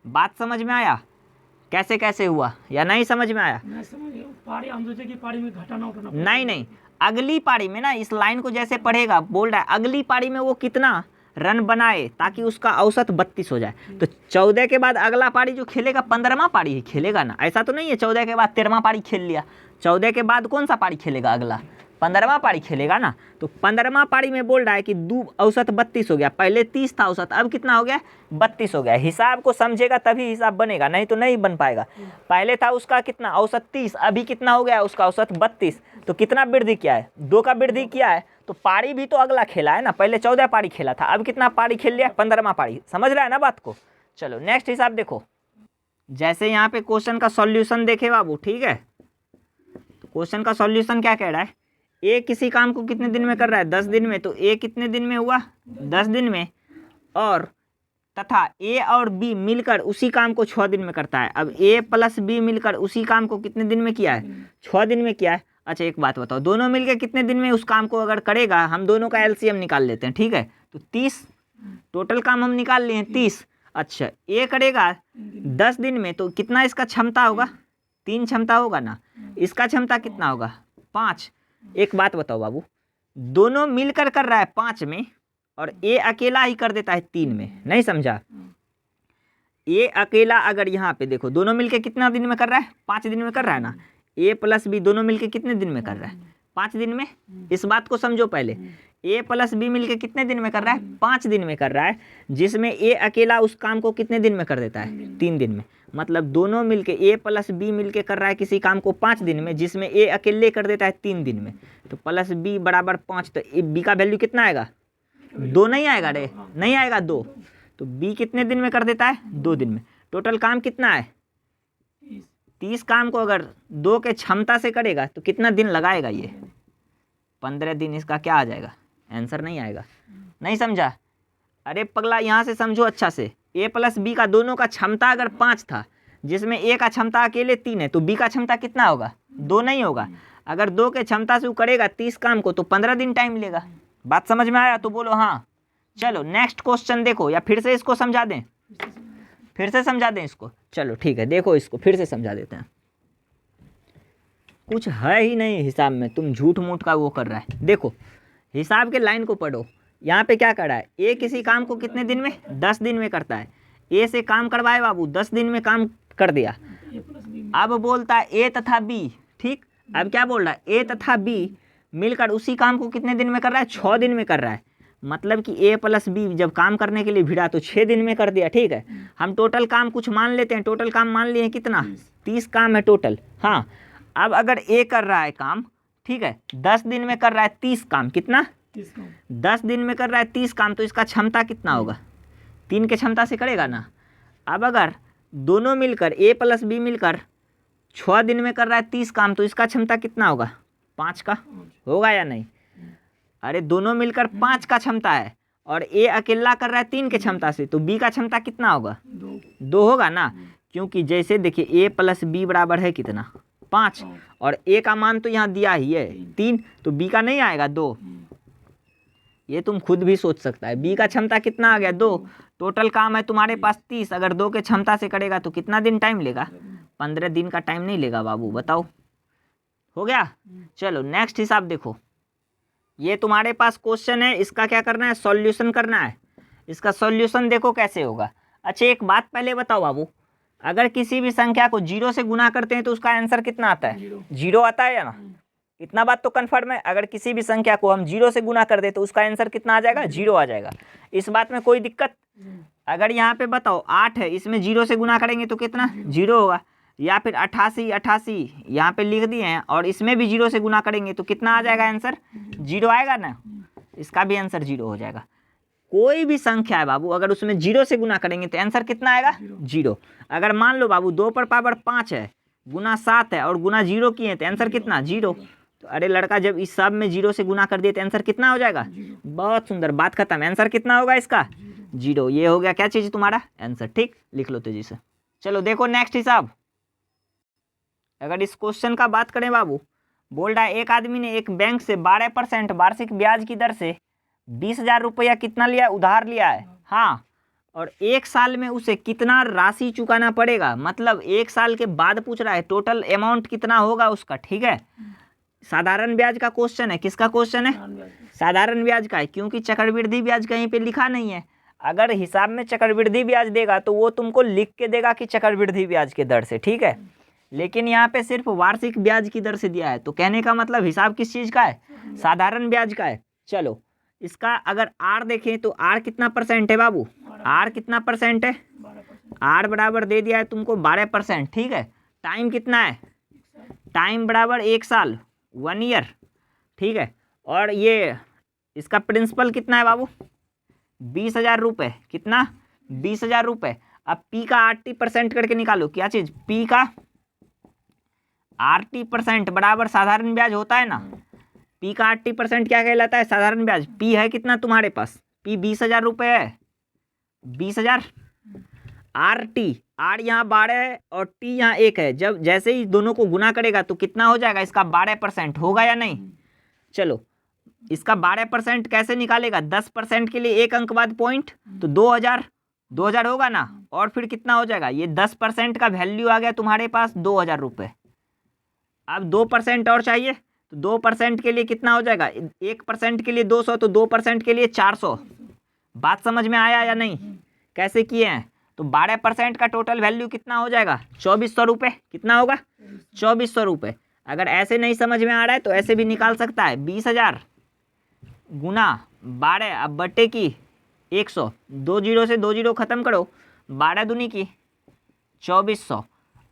Speaker 1: बात समझ में आया कैसे कैसे हुआ या नहीं समझ में आया?
Speaker 2: मैं समझ गया। पारी हम सोचे कि पारी में घटाना उठाना।
Speaker 1: नहीं, अगली पारी में ना, इस लाइन को जैसे पढ़ेगा, बोल रहा है अगली पारी में वो कितना रन बनाए ताकि उसका औसत 32 हो जाए। तो 14 के बाद अगला पारी जो खेलेगा 15वां पारी ही खेलेगा ना, ऐसा तो नहीं है 14 के बाद 13वां पारी खेल लिया। 14 के बाद कौन सा पारी खेलेगा, अगला 15वां पारी खेलेगा ना। तो 15वां पारी में बोल रहा है कि औसत 32 हो गया, पहले 30 था औसत, अब कितना हो गया 32 हो गया। हिसाब को समझेगा तभी हिसाब बनेगा, नहीं तो नहीं बन पाएगा। पहले था उसका कितना औसत 30, अभी कितना हो गया उसका औसत 32, तो कितना वृद्धि किया है, 2 का वृद्धि किया है। तो पारी भी तो अगला खेला है ना, पहले 14 पारी खेला था, अब कितना पारी खेल लिया 15वां पारी। समझ रहा है ना बात को? चलो नेक्स्ट हिसाब देखो। जैसे यहाँ पे क्वेश्चन का सॉल्यूशन देखे बाबू, ठीक है। तो क्वेश्चन का सॉल्यूशन क्या कह रहा है, ए किसी काम को कितने दिन में कर रहा है 10 दिन में, तो ए कितने दिन में हुआ 10 दिन में, और तथा ए और बी मिलकर उसी काम को 6 दिन में करता है। अब ए प्लस बी मिलकर उसी काम को कितने दिन में किया है 6 दिन में किया है। अच्छा एक बात बताओ, दोनों मिलकर कितने दिन में उस काम को अगर करेगा, हम दोनों का एलसीएम निकाल लेते हैं, ठीक है। तो 30 टोटल काम हम निकाल लिए हैं 30। अच्छा ए करेगा 10 दिन में, तो कितना इसका क्षमता होगा, 3 क्षमता होगा ना, इसका क्षमता कितना होगा 5। एक बात बताओ बाबू, दोनों मिलकर कर रहा है 5 में और ए अकेला ही कर देता है 3 में, नहीं समझा। ए अकेला अगर यहाँ पे देखो, दोनों मिलकर कितना दिन में कर रहा है 5 दिन में कर रहा है ना। ए प्लस बी दोनों मिलकर कितने दिन में कर रहा है 5 दिन में। इस बात को समझो पहले, ए प्लस बी मिलकर कितने दिन में कर रहा है 5 दिन में कर रहा है, जिसमें ए अकेला उस काम को कितने दिन में कर देता है 3 दिन में। मतलब दोनों मिलके ए प्लस बी मिलके कर रहा है किसी काम को 5 दिन में, जिसमें ए अकेले कर देता है 3 दिन में। तो प्लस बी बराबर 5, तो बी का वैल्यू कितना आएगा 2 नहीं आएगा रे, नहीं आएगा 2। तो बी कितने दिन में कर देता है 2 दिन में। टोटल काम कितना है 30 काम को अगर 2 के क्षमता से करेगा तो कितना दिन लगाएगा ये 15 दिन। इसका क्या आ जाएगा आंसर नहीं आएगा, नहीं समझा। अरे पगला यहाँ से समझो अच्छा से, ए प्लस बी का दोनों का क्षमता अगर 5 था, जिसमें ए का क्षमता अकेले 3 है, तो बी का क्षमता कितना होगा 2 नहीं होगा। अगर 2 के क्षमता से वो करेगा 30 काम को तो 15 दिन टाइम लेगा। बात समझ में आया तो बोलो हाँ। चलो नेक्स्ट क्वेश्चन देखो, या फिर से इसको समझा दें, फिर से समझा दें इसको। चलो ठीक है, देखो इसको फिर से समझा देते हैं। कुछ है ही नहीं हिसाब में, तुम झूठ मूठ का वो कर रहा है। देखो हिसाब के लाइन को पढ़ो, यहाँ पे क्या कर रहा है, ए किसी काम को कितने दिन में 10 दिन में करता है। ए से काम करवाए बाबू, 10 दिन में काम कर दिया। अब बोलता है ए तथा बी, ठीक। अब क्या बोल रहा है, ए तथा बी मिलकर उसी काम को कितने दिन में कर रहा है 6 दिन में कर रहा है। मतलब कि ए प्लस बी जब काम करने के लिए भिड़ा तो 6 दिन में कर दिया, ठीक है। हम टोटल काम कुछ मान लेते हैं, टोटल काम मान लिए कितना 30 काम है टोटल। हाँ, अब अगर ए कर रहा है काम, ठीक है, 10 दिन में कर रहा है 30 काम, कितना 10 दिन में कर रहा है 30 काम, तो इसका क्षमता कितना होगा 3 के क्षमता से करेगा ना। अब अगर दोनों मिलकर ए प्लस बी मिलकर 6 दिन में कर रहा है 30 काम, तो इसका क्षमता कितना होगा 5 का होगा या नहीं। अरे दोनों मिलकर 5 का क्षमता है और ए अकेला कर रहा है 3 के क्षमता से, तो बी का क्षमता कितना होगा 2 होगा ना। क्योंकि जैसे देखिए ए प्लस बी बराबर है कितना 5, और ए का मान तो यहाँ दिया ही है 3, तो बी का नहीं आएगा 2। ये तुम खुद भी सोच सकता है। बी का क्षमता कितना आ गया 2। टोटल काम है तुम्हारे पास 30, अगर 2 के क्षमता से करेगा तो कितना दिन टाइम लेगा 15 दिन का टाइम नहीं लेगा बाबू, बताओ हो गया। चलो नेक्स्ट हिसाब देखो, ये तुम्हारे पास क्वेश्चन है, इसका क्या करना है सॉल्यूशन करना है। इसका सॉल्यूशन देखो कैसे होगा। अच्छा एक बात पहले बताओ बाबू, अगर किसी भी संख्या को 0 से गुना करते हैं तो उसका आंसर कितना आता है? 0 आता है या ना? इतना बात तो कन्फर्म है। अगर किसी भी संख्या को हम 0 से गुना कर दे तो उसका आंसर कितना आ जाएगा? 0 आ जाएगा। इस बात में कोई दिक्कत? अगर यहाँ पे बताओ 8 है, इसमें 0 से गुना करेंगे तो कितना? 0 होगा। या फिर 88 यहाँ पे लिख दिए हैं और इसमें भी 0 से गुना करेंगे तो कितना आ जाएगा आंसर? 0 आएगा ना? इसका भी आंसर 0 हो जाएगा। कोई भी संख्या है बाबू, अगर उसमें 0 से गुना करेंगे तो आंसर कितना आएगा? 0। अगर मान लो बाबू 2 पर पावर 5 है, गुना 7 है और गुना 0 किए तो आंसर कितना? 0। तो अरे लड़का, जब इस सब में 0 से गुना कर दिए तो आंसर कितना हो जाएगा? बहुत सुंदर, बात खत्म। आंसर कितना होगा इसका? 0। ये हो गया क्या चीज़? तुम्हारा आंसर। ठीक, लिख लो तेजी से। चलो देखो नेक्स्ट हिसाब। अगर इस क्वेश्चन का बात करें बाबू, बोल रहा है एक आदमी ने एक बैंक से 12% वार्षिक ब्याज की दर से 20,000 रुपया कितना लिया? उधार लिया है। हाँ, और 1 साल में उसे कितना राशि चुकाना पड़ेगा? मतलब 1 साल के बाद पूछ रहा है टोटल अमाउंट कितना होगा उसका। ठीक है, साधारण ब्याज का क्वेश्चन है। किसका क्वेश्चन है? साधारण ब्याज का है, क्योंकि चक्रवृद्धि ब्याज कहीं पे लिखा नहीं है। अगर हिसाब में चक्रवृद्धि ब्याज देगा तो वो तुमको लिख के देगा कि चक्रवृद्धि ब्याज के दर से। ठीक है, लेकिन यहाँ पे सिर्फ वार्षिक ब्याज की दर से दिया है, तो कहने का मतलब हिसाब किस चीज़ का है? साधारण ब्याज का है। चलो इसका अगर आर देखें तो आर कितना परसेंट है बाबू? आर कितना परसेंट है? आर बराबर दे दिया है तुमको 12%। ठीक है, टाइम कितना है? टाइम बराबर 1 साल, 1 ईयर। ठीक है, और ये इसका प्रिंसिपल कितना है बाबू? 20,000 रुपये। कितना? 20,000 रुपये। अब पी का 80% करके निकालो। क्या चीज़? पी का 80% बराबर साधारण ब्याज होता है ना। पी का 80% क्या कहलाता है? साधारण ब्याज। पी है कितना तुम्हारे पास? पी 20,000 रुपये है। 20,000 आर टी, आर यहाँ 12 है और टी यहाँ 1 है। जब जैसे ही दोनों को गुना करेगा तो कितना हो जाएगा? इसका 12% होगा या नहीं? चलो इसका 12% कैसे निकालेगा? 10% के लिए 1 अंक बाद पॉइंट, तो 2,000 होगा ना। और फिर कितना हो जाएगा? ये 10% का वैल्यू आ गया तुम्हारे पास 2,000 रुपये। अब 2% और चाहिए, तो 2% के लिए कितना हो जाएगा? 1% के लिए 200, तो 2% के लिए 400। बात समझ में आया या नहीं? कैसे किए हैं? तो 12% का टोटल वैल्यू कितना हो जाएगा? 2,400 रुपये। कितना होगा? 2,400 रुपये। अगर ऐसे नहीं समझ में आ रहा है तो ऐसे भी निकाल सकता है। 20,000 गुना 12, अब बट्टे की 100, 2 जीरो से 2 जीरो खत्म करो, 12 दूनी की 2,400।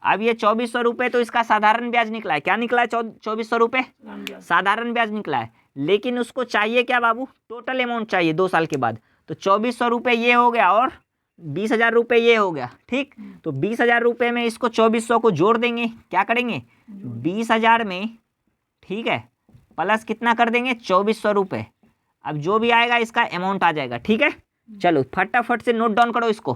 Speaker 1: अब ये 2,400 रुपये तो इसका साधारण ब्याज निकला है। क्या निकला है? 2,400 रुपये साधारण ब्याज निकला है। लेकिन उसको चाहिए क्या बाबू? टोटल अमाउंट चाहिए 2 साल के बाद। तो 2,400 रुपये ये हो गया और 20,000 रुपये ये हो गया। ठीक, तो 20,000 रुपये में इसको 2,400 को जोड़ देंगे। क्या करेंगे? 20,000 में, ठीक है, प्लस कितना कर देंगे? 2,400 रुपये। अब जो भी आएगा इसका अमाउंट आ जाएगा। ठीक है, चलो फटाफट से नोट डाउन करो इसको।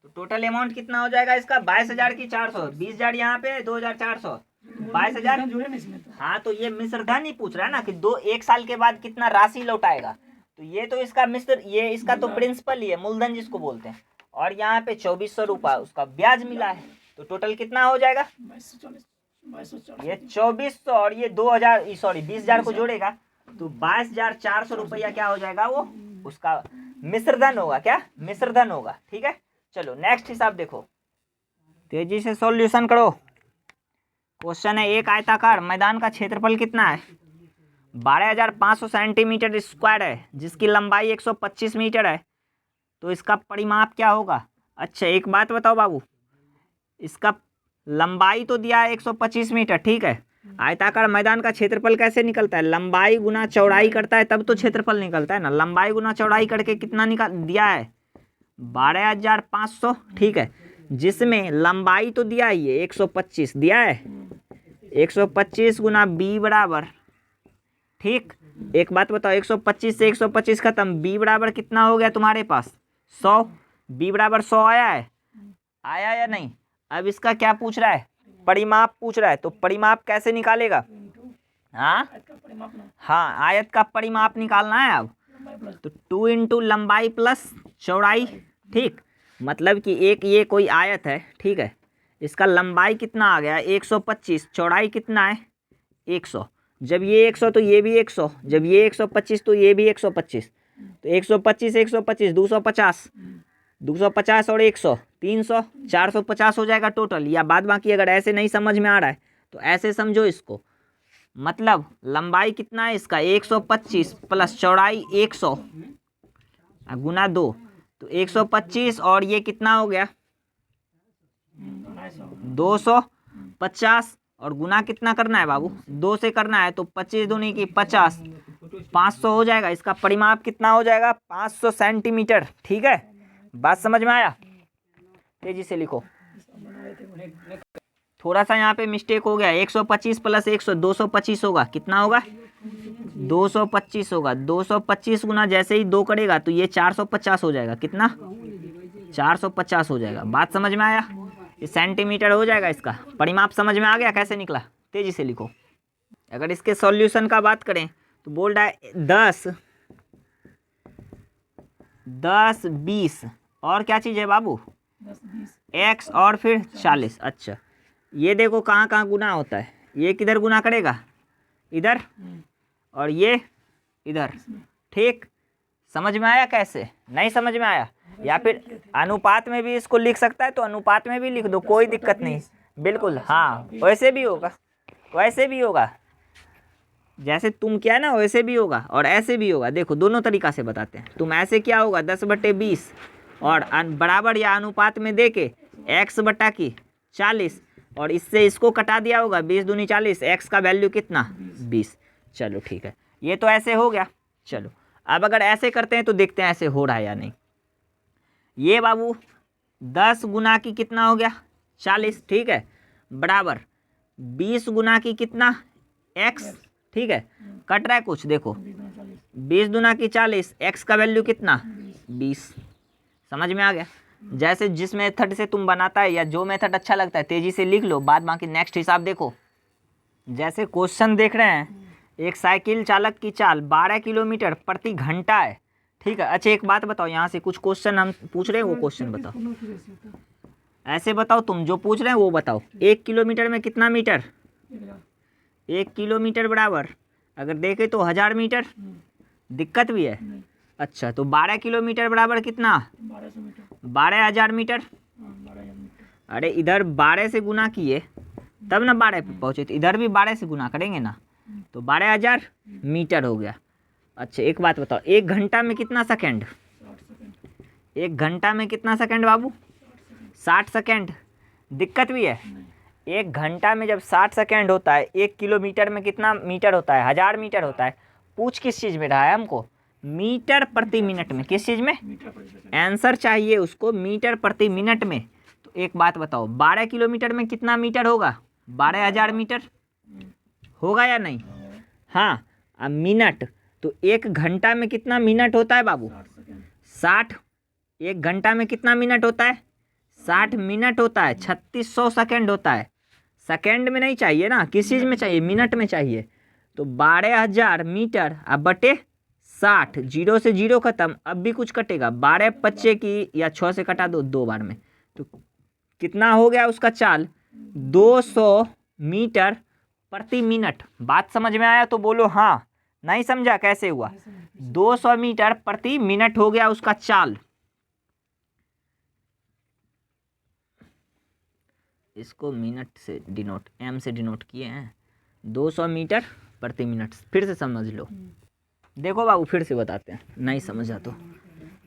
Speaker 1: तो टोटल अमाउंट कितना हो जाएगा इसका? 22,000 की 400, 20,000 यहाँ पे, 2,400, 22,000। हाँ, तो ये मिश्र धन ही पूछ रहा है ना कि 1 साल के बाद कितना राशि लौटाएगा। तो ये तो इसका मिश्र, ये इसका तो प्रिंसिपल ही है, मूलधन जिसको बोलते हैं। और यहाँ पे 2,400 रुपये उसका ब्याज मिला है। तो टोटल कितना हो जाएगा? ये 2,400 और ये 2,000, सॉरी 20,000 को जोड़ेगा तो 22,400 रुपया क्या हो जाएगा? वो उसका मिश्रधन होगा। क्या? मिश्रधन होगा। ठीक है, चलो नेक्स्ट हिसाब देखो, तेजी से सॉल्यूशन करो। क्वेश्चन है, एक आयताकार मैदान का क्षेत्रफल कितना है? 12,500 सेंटीमीटर स्क्वायर है, जिसकी लंबाई 125 मीटर है। तो इसका परिमाप क्या होगा? अच्छा एक बात बताओ बाबू, इसका लंबाई तो दिया है 125 मीटर। ठीक है, आयताकार मैदान का क्षेत्रफल कैसे निकलता है? लंबाई गुना चौड़ाई करता है तब तो क्षेत्रफल निकलता है ना। लंबाई गुना चौड़ाई करके कितना निकाल दिया है? 12,500। ठीक है, जिसमें लंबाई तो दिया ही है 125 दिया है, 125 गुना बी बराबर, ठीक, एक बात बताओ, 125 से 125 खत्म, बी बराबर कितना हो गया तुम्हारे पास? 100। बी बराबर 100 आया है? आया या नहीं? अब इसका क्या पूछ रहा है? परिमाप पूछ रहा है। तो परिमाप कैसे निकालेगा? हाँ, आयत का परिमाप निकालना है। अब तो 2 इंटू लंबाई प्लस चौड़ाई। ठीक, मतलब कि एक ये कोई आयत है। ठीक है, इसका लंबाई कितना आ गया? 125, चौड़ाई कितना है? 100। जब ये 100 तो ये भी 100, जब ये 125 तो ये भी 125। तो 125 125 250, 250 और 100 300, 450 हो जाएगा टोटल। या बाद बाकी अगर ऐसे नहीं समझ में आ रहा है तो ऐसे समझो इसको, मतलब लंबाई कितना है इसका 125 प्लस चौड़ाई 100 गुना 2, तो 125 और ये कितना हो गया 250 और गुना कितना करना है बाबू 2 से करना है, तो 25 दूनी की 50, 500 हो जाएगा। इसका परिमाप कितना हो जाएगा 500 सेंटीमीटर। ठीक है, बात समझ में आया? तेजी से लिखो, थोड़ा सा यहाँ पे मिस्टेक हो गया। 125 प्लस 100 225 होगा, कितना होगा 225 होगा। 225 गुना जैसे ही 2 करेगा तो ये 450 हो जाएगा, कितना 450 हो जाएगा। बात समझ में आया? ये सेंटीमीटर हो जाएगा। इसका परिमाप समझ में आ गया कैसे निकला? तेजी से लिखो। अगर इसके सॉल्यूशन का बात करें तो बोल रहा है 10, 20 और क्या चीज़ है बाबू x और फिर 40। अच्छा, ये देखो कहाँ कहाँ गुना होता है। ये किधर गुना करेगा इधर, और ये इधर। ठीक, समझ में आया कैसे? नहीं समझ में आया? या फिर अनुपात में भी इसको लिख सकता है तो अनुपात में भी लिख दो, कोई दिक्कत नहीं। बिल्कुल हाँ, वैसे भी होगा, वैसे भी होगा, जैसे तुम क्या है ना वैसे भी होगा और ऐसे भी होगा। देखो दोनों तरीका से बताते हैं। तुम ऐसे क्या होगा 10/20 और बराबर या अनुपात में दे के x/40 और इससे इसको कटा दिया होगा 20 दूनी 40, x का वैल्यू कितना 20। चलो ठीक है, ये तो ऐसे हो गया। चलो अब अगर ऐसे करते हैं तो देखते हैं ऐसे हो रहा है या नहीं। ये बाबू 10 गुना की कितना हो गया 40, ठीक है, बराबर 20 गुना की कितना x। ठीक है, कट रहा है कुछ, देखो 20 दूना की 40, x का वैल्यू कितना 20। समझ में आ गया? जैसे जिस मेथड से तुम बनाता है या जो मेथड अच्छा लगता है तेजी से लिख लो, बाद बाकी नेक्स्ट हिसाब देखो। जैसे क्वेश्चन देख रहे हैं, एक साइकिल चालक की चाल 12 किलोमीटर प्रति घंटा है। ठीक है, अच्छा एक बात बताओ, यहाँ से कुछ क्वेश्चन हम पूछ रहे हैं, वो क्वेश्चन बताओ। ऐसे बताओ, तुम जो पूछ रहे हैं वो बताओ। 1 किलोमीटर में कितना मीटर? 1 किलोमीटर बराबर अगर देखे तो 1000 मीटर। दिक्कत भी है? अच्छा, तो 12 किलोमीटर बराबर कितना 12,000 मीटर। अरे इधर 12 से गुना किए तब ना 12 पे पहुँचे, तो इधर भी 12 से गुना करेंगे ना, तो 12,000 मीटर हो गया। अच्छा एक बात बताओ, 1 घंटा में कितना सेकंड? 1 घंटा में कितना सेकंड बाबू 60 सेकंड। दिक्कत भी है? 1 घंटा में जब 60 सेकंड होता है, 1 किलोमीटर में कितना मीटर होता है 1000 मीटर होता है। पूछ किस चीज़ में रहा है हमको? मीटर प्रति मिनट में। किस चीज़ में? आंसर चाहिए उसको मीटर प्रति मिनट में। तो एक बात बताओ, 12 किलोमीटर में कितना मीटर होगा 12,000 मीटर होगा या नहीं? हाँ, अब मिनट, तो 1 घंटा में कितना मिनट होता है बाबू 60। 1 घंटा में कितना मिनट होता है 60 मिनट होता है। 3600 सेकंड होता है। सेकंड में नहीं चाहिए ना, किस चीज़ में चाहिए? मिनट में चाहिए। तो 12,000 मीटर अब बटे 60, 0 से 0 खत्म। अब भी कुछ कटेगा, 12 25 की या 6 से कटा दो 2 बार में, तो कितना हो गया उसका चाल 200 मीटर प्रति मिनट। बात समझ में आया तो बोलो हाँ, नहीं समझा कैसे हुआ? 200 मीटर प्रति मिनट हो गया उसका चाल। इसको मिनट से डिनोट, एम से डिनोट किए हैं। 200 मीटर प्रति मिनट। फिर से समझ लो, देखो बाबू फिर से बताते हैं, नहीं समझा तो।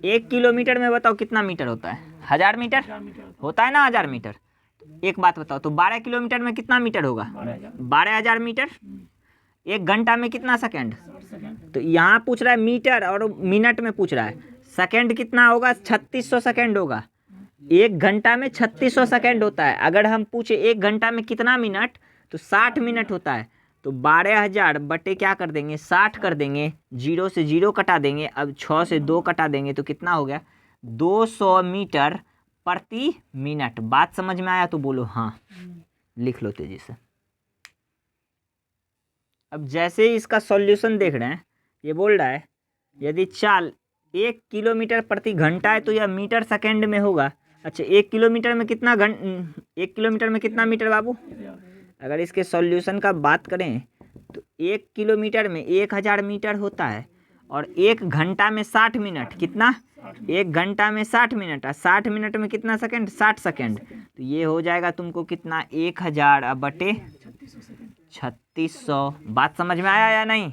Speaker 1: 1 किलोमीटर में बताओ कितना मीटर होता है 1000 मीटर होता है ना, 1000 मीटर। एक बात बताओ, तो 12 किलोमीटर में कितना मीटर होगा 12,000 मीटर। 1 घंटा में कितना सेकंड? तो यहाँ पूछ रहा है मीटर और मिनट में पूछ रहा है। सेकंड कितना होगा 3600 सेकंड होगा। 1 घंटा में 3600 सेकंड होता है। अगर हम पूछे 1 घंटा में कितना मिनट, तो 60 मिनट होता है। तो 12,000 बटे क्या कर देंगे 60 कर देंगे, 0 से 0 कटा देंगे, अब 6 से 2 कटा देंगे, तो कितना हो गया 200 मीटर प्रति मिनट। बात समझ में आया तो बोलो हाँ, लिख लो तेजी से। अब जैसे ही इसका सॉल्यूशन देख रहे हैं, ये बोल रहा है यदि चाल 1 किलोमीटर प्रति घंटा है तो यह मीटर सेकंड में होगा। अच्छा 1 किलोमीटर में कितना 1 किलोमीटर में कितना मीटर बाबू? अगर इसके सॉल्यूशन का बात करें तो 1 किलोमीटर में 1000 मीटर होता है और 1 घंटा में 60 मिनट, कितना? 1 घंटा में 60 मिनट, और 60 मिनट में कितना सेकंड? 60 सेकंड। तो ये हो जाएगा तुमको कितना? 1000 बटे 3600। बात समझ में आया या नहीं?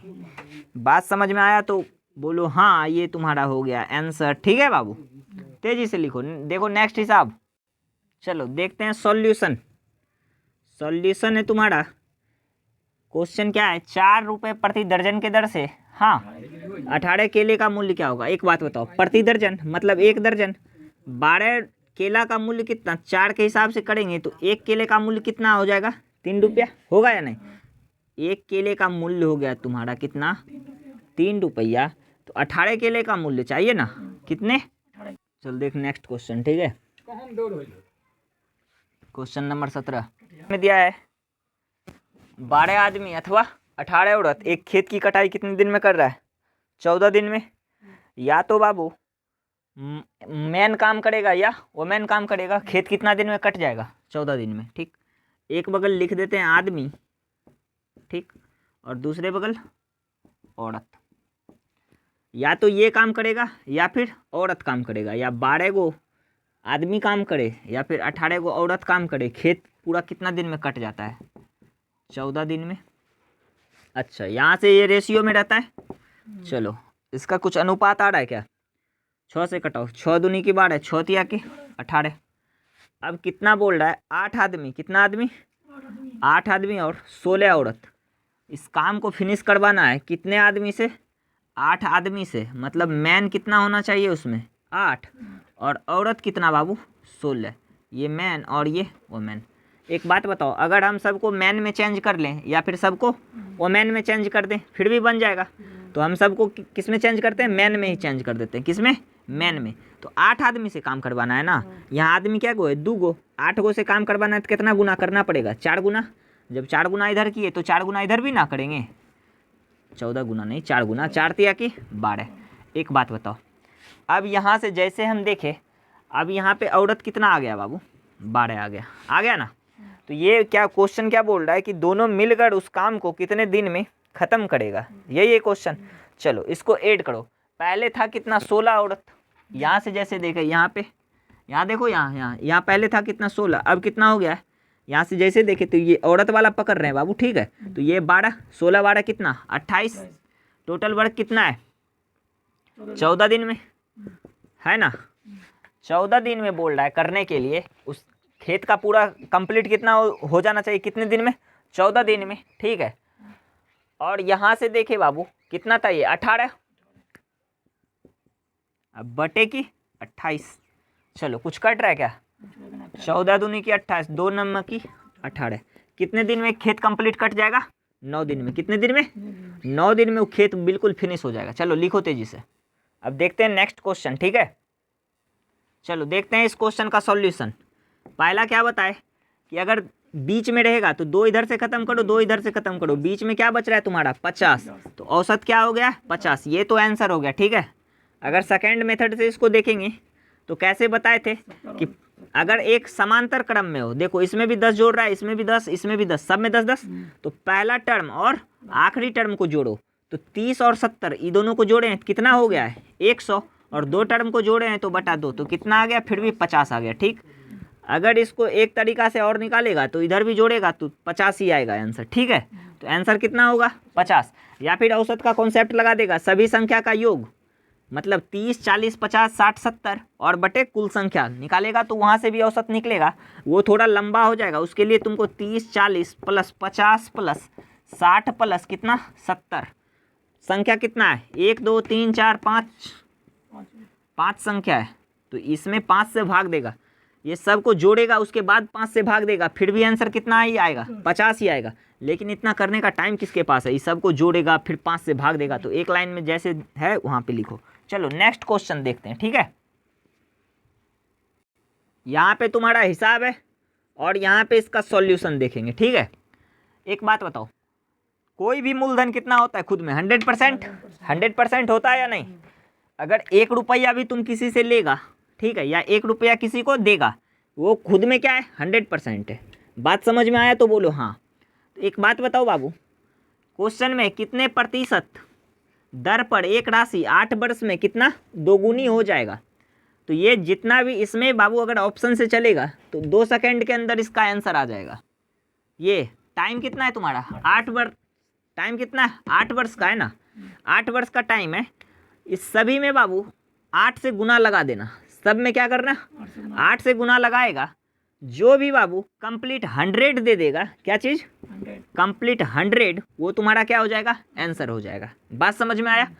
Speaker 1: बात समझ में आया तो बोलो हाँ, ये तुम्हारा हो गया आंसर। ठीक है बाबू, तेजी से लिखो। देखो नेक्स्ट हिसाब, चलो देखते हैं सॉल्यूशन। सॉल्यूशन है तुम्हारा, क्वेश्चन क्या है? 4 रुपये प्रति दर्जन के दर से, हाँ, 18 केले का मूल्य क्या होगा? एक बात बताओ, प्रति दर्जन मतलब 1 दर्जन, 12 केला का मूल्य कितना? 4 के हिसाब से करेंगे तो 1 केले का मूल्य कितना हो जाएगा? 3 रुपया, होगा या नहीं? 1 केले का मूल्य हो गया तुम्हारा कितना? 3 रुपया। तो 18 केले का मूल्य चाहिए ना, कितने? चल देख नेक्स्ट क्वेश्चन। ठीक है, क्वेश्चन नंबर 17 में दिया है 12 आदमी अथवा 18 औरत एक खेत की कटाई कितने दिन में कर रहा है? 14 दिन में। या तो बाबू मैन काम करेगा या वोमेन काम करेगा। खेत कितना दिन में कट जाएगा? 14 दिन में। ठीक, एक बगल लिख देते हैं आदमी, ठीक, और दूसरे बगल औरत। या तो ये काम करेगा या फिर औरत काम करेगा, या 12 गो आदमी काम करे या फिर 18 गो औरत काम करे। खेत पूरा कितना दिन में कट जाता है? 14 दिन में। अच्छा, यहाँ से ये रेशियो में रहता है। चलो इसका कुछ अनुपात आ रहा है क्या? 6 से कटाओ, 6 दूनी की 12, 6 तिया की 18। अब कितना बोल रहा है? 8 आदमी, कितना आदमी? 8 आदमी और 16 औरत। इस काम को फिनिश करवाना है कितने आदमी से? 8 आदमी से। मतलब मैन कितना होना चाहिए उसमें? 8, और औरत कितना बाबू? 16। ये मैन और ये वोमेन। एक बात बताओ, अगर हम सबको मैन में चेंज कर लें या फिर सबको वोमेन में चेंज कर दें फिर भी बन जाएगा। तो हम सबको किस में चेंज करते हैं? मैन में ही चेंज कर देते हैं। किस में? मैन में। तो 8 आदमी से काम करवाना है ना। यहाँ आदमी क्या गो है? 2 गो। 8 गो से काम करवाना है तो कितना गुना करना पड़ेगा? 4 गुना। जब 4 गुना इधर किए तो 4 गुना इधर भी ना करेंगे? 14 गुना नहीं, 4 गुना। 4 तिया की 12। एक बात बताओ, अब यहाँ से जैसे हम देखें, अब यहाँ पे औरत कितना आ गया बाबू? 12 आ गया, आ गया ना। तो ये क्या क्वेश्चन क्या बोल रहा है कि दोनों मिलकर उस काम को कितने दिन में ख़त्म करेगा, यही है क्वेश्चन। चलो इसको ऐड करो। पहले था कितना? 16 औरत। यहाँ से जैसे देखे, यहाँ पे, यहाँ देखो, यहाँ पहले था कितना? 16। अब कितना हो गया है? यहाँ से जैसे देखे तो ये औरत वाला पकड़ रहे हैं बाबू, ठीक है। तो ये 12, 16 12 कितना? 28। टोटल वर्क कितना है? 14 दिन में, है ना। 14 दिन में बोल रहा है करने के लिए। उस खेत का पूरा कंप्लीट कितना हो जाना चाहिए? कितने दिन में? 14 दिन में, ठीक है। और यहाँ से देखे बाबू कितना था ये? 18। अब बटे की 28। चलो कुछ कट रहा है क्या? 14 दूनी की 28, 2 नंबर की 18। कितने दिन में खेत कंप्लीट कट जाएगा? 9 दिन में। कितने दिन में? 9 दिन में वो खेत बिल्कुल फिनिश हो जाएगा। चलो लिखो तेजी से। अब देखते हैं नेक्स्ट क्वेश्चन, ठीक है। चलो देखते हैं इस क्वेश्चन का सॉल्यूशन। पहला क्या बताए कि अगर बीच में रहेगा तो 2 इधर से खत्म करो, 2 इधर से खत्म करो, बीच में क्या बच रहा है तुम्हारा? 50। तो औसत क्या हो गया? 50। ये तो आंसर हो गया, ठीक है। अगर सेकेंड मेथड से इसको देखेंगे तो कैसे बताए थे कि अगर एक समांतर क्रम में हो, देखो इसमें भी 10 जोड़ रहा है, इसमें भी 10, इसमें भी 10, सब में 10 10, तो पहला टर्म और आखिरी टर्म को जोड़ो तो 30 और 70 ये दोनों को जोड़े हैं, कितना हो गया है? 100। और 2 टर्म को जोड़े हैं तो बटा 2, तो कितना आ गया? फिर भी 50 आ गया, ठीक। अगर इसको एक तरीका से और निकालेगा तो इधर भी जोड़ेगा तो 50 ही आएगा आंसर, ठीक है। तो आंसर कितना होगा? 50। या फिर औसत का कॉन्सेप्ट लगा देगा, सभी संख्या का योग, मतलब 30 40 50 60 70 और बटे कुल संख्या निकालेगा तो वहाँ से भी औसत निकलेगा। वो थोड़ा लंबा हो जाएगा, उसके लिए तुमको 30 40 प्लस 50 प्लस 60 प्लस कितना? 70। संख्या कितना है? 1 2 3 4 5, 5 संख्या है। तो इसमें 5 से भाग देगा, ये सब को जोड़ेगा, उसके बाद 5 से भाग देगा, फिर भी आंसर कितना ही आएगा? 50 ही आएगा। लेकिन इतना करने का टाइम किसके पास है? इस सब को जोड़ेगा फिर 5 से भाग देगा। तो एक लाइन में जैसे है वहाँ पे लिखो। चलो नेक्स्ट क्वेश्चन देखते हैं, ठीक है। यहाँ पे तुम्हारा हिसाब है और यहाँ पे इसका सॉल्यूशन देखेंगे, ठीक है। एक बात बताओ, कोई भी मूलधन कितना होता है खुद में? 100%। 100% होता है या नहीं? अगर 1 रुपया भी तुम किसी से लेगा, ठीक है, या 1 रुपया किसी को देगा, वो खुद में क्या है? 100% है। बात समझ में आया तो बोलो हाँ। तो एक बात बताओ बाबू, क्वेश्चन में कितने प्रतिशत दर पर एक राशि 8 वर्ष में कितना दोगुनी हो जाएगा। तो ये जितना भी इसमें बाबू अगर ऑप्शन से चलेगा तो 2 सेकंड के अंदर इसका आंसर आ जाएगा। ये टाइम कितना है तुम्हारा 8 वर्ष, टाइम कितना है 8 वर्ष का है ना, 8 वर्ष का टाइम है। इस सभी में बाबू 8 से गुना लगा देना, सब में क्या करना 8 से गुना लगाएगा। जो भी बाबू कंप्लीट 100 दे देगा, क्या चीज़
Speaker 2: 100
Speaker 1: कंप्लीट 100, वो तुम्हारा क्या हो जाएगा आंसर हो जाएगा। बात समझ में आया।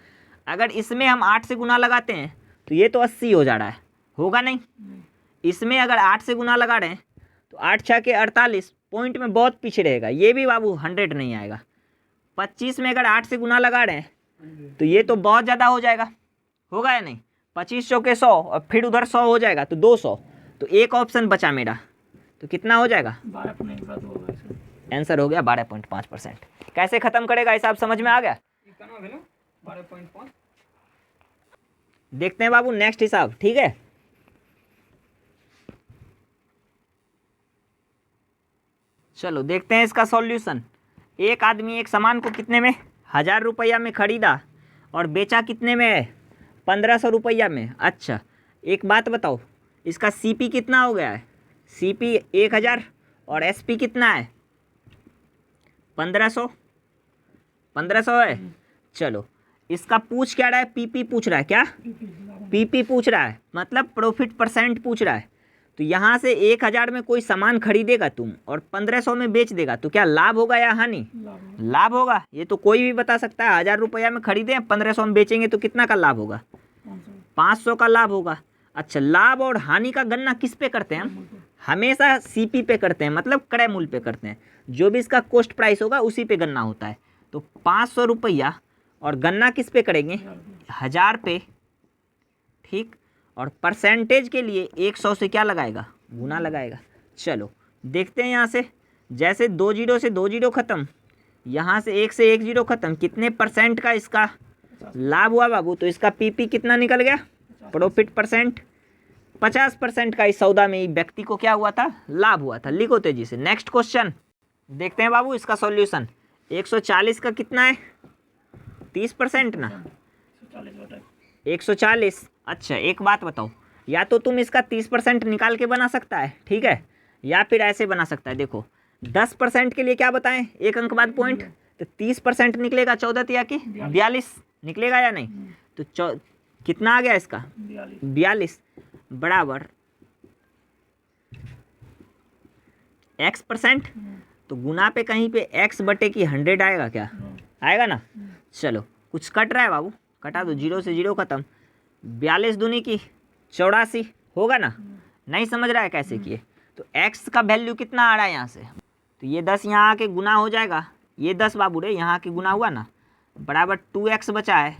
Speaker 1: अगर इसमें हम 8 से गुना लगाते हैं तो ये तो 80 हो जा रहा है, होगा नहीं। इसमें अगर 8 से गुना लगा रहे हैं तो 8 छः के 48, पॉइंट में बहुत पीछे रहेगा, ये भी बाबू 100 नहीं आएगा। 25 में अगर 8 से गुना लगा रहे हैं तो ये तो बहुत ज़्यादा हो जाएगा, होगा या नहीं। 25 चौके 100 और फिर उधर 100 हो जाएगा तो 200, तो एक ऑप्शन बचा मेरा, तो कितना हो जाएगा
Speaker 2: 12.5 होगा इसका।
Speaker 1: आंसर हो गया 12.5%। कैसे खत्म करेगा हिसाब समझ में आ गया।
Speaker 2: 12.5
Speaker 1: देखते हैं बाबू नेक्स्ट हिसाब, ठीक है। चलो देखते हैं इसका सॉल्यूशन। एक आदमी एक सामान को कितने में 1000 रुपया में खरीदा और बेचा कितने में है 1500 रुपया में। अच्छा एक बात बताओ, इसका सीपी कितना हो गया है, सीपी 1000 और एसपी कितना है 1500 है। चलो इसका पूछ क्या रहा है, पीपी पूछ रहा है, क्या पीपी पूछ रहा है, मतलब प्रॉफिट परसेंट पूछ रहा है। तो यहाँ से 1000 में कोई सामान खरीदेगा तुम और 1500 में बेच देगा तो क्या लाभ होगा या हानि, लाभ होगा। ये तो कोई भी बता सकता है, 1000 रुपया में खरीदे 1500 में बेचेंगे तो कितना का लाभ होगा 500 का लाभ होगा। अच्छा लाभ और हानि का गणना किस पे करते हैं हम, हमेशा सीपी पे करते हैं, मतलब क्रय मूल्य पे करते हैं। जो भी इसका कॉस्ट प्राइस होगा उसी पे गणना होता है। तो 500 रुपया और गणना किस पे करेंगे 1000 पे, ठीक। और परसेंटेज के लिए 100 से क्या लगाएगा गुना लगाएगा। चलो देखते हैं यहाँ से, जैसे 2 जीरो से 2 जीरो खत्म, यहाँ से 1 से 1 जीरो खत्म, कितने परसेंट का इसका लाभ हुआ बाबू। तो इसका पीपी कितना निकल गया, प्रॉफिट परसेंट 50% का इस सौदा में व्यक्ति को क्या हुआ था, लाभ हुआ था। लिखो तेजी से। नेक्स्ट क्वेश्चन देखते हैं बाबू इसका सॉल्यूशन। 140 का कितना है 30% ना 140। अच्छा एक बात बताओ, या तो तुम इसका 30% निकाल के बना सकता है, ठीक है, या फिर ऐसे बना सकता है। देखो 10% के लिए क्या बताएं, एक अंक बाद पॉइंट, तो 30% निकलेगा 14 तिया की 42 निकलेगा या नहीं। तो कितना आ गया इसका 42 बराबर x%। तो गुना पे कहीं पे x बटे की 100 आएगा, क्या आएगा ना। चलो कुछ कट रहा है बाबू, कटा दो, 0 से 0 खत्म, 42 दूनी की 84 होगा ना। नहीं समझ रहा है कैसे किए। तो x का वैल्यू कितना आ रहा है यहाँ से, तो ये 10 यहाँ आके गुना हो जाएगा, ये 10 बाबू रे यहाँ आके गुना हुआ ना, बराबर 2x बचा है,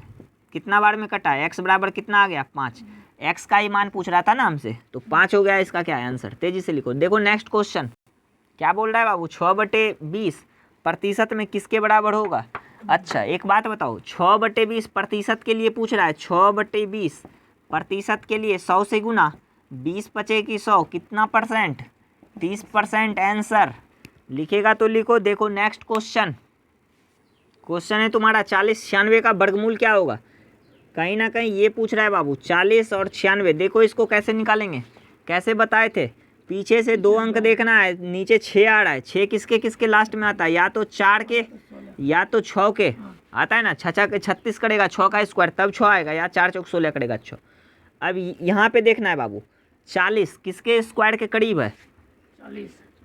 Speaker 1: कितना बार में कटा है, x बराबर कितना आ गया 5। x का ही मान पूछ रहा था ना हमसे, तो 5 हो गया इसका क्या आंसर। तेजी से लिखो। देखो नेक्स्ट क्वेश्चन क्या बोल रहा है बाबू, 6/20% में किसके बराबर होगा। अच्छा एक बात बताओ, 6/20 प्रतिशत के लिए पूछ रहा है, 6/20% के लिए 100 से गुना, 20 बचे की 100, कितना परसेंट 30% आंसर। लिखेगा तो लिखो। देखो नेक्स्ट क्वेश्चन, क्वेश्चन है तुम्हारा 40 96 का वर्गमूल क्या होगा। कहीं ना कहीं ये पूछ रहा है बाबू 40 और 96। देखो इसको कैसे निकालेंगे, कैसे बताए थे, पीछे से 2 अंक देखना है, नीचे 6 आ रहा है, 6 किसके किसके लास्ट में आता है, या तो 4 के या तो 6 के आता है ना, 6 के 36 करेगा 6 का स्क्वायर तब 6 आएगा, या 4 चौक 16 करेगा 6। अब यहाँ पे देखना है बाबू 40 किसके स्क्वायर के करीब है,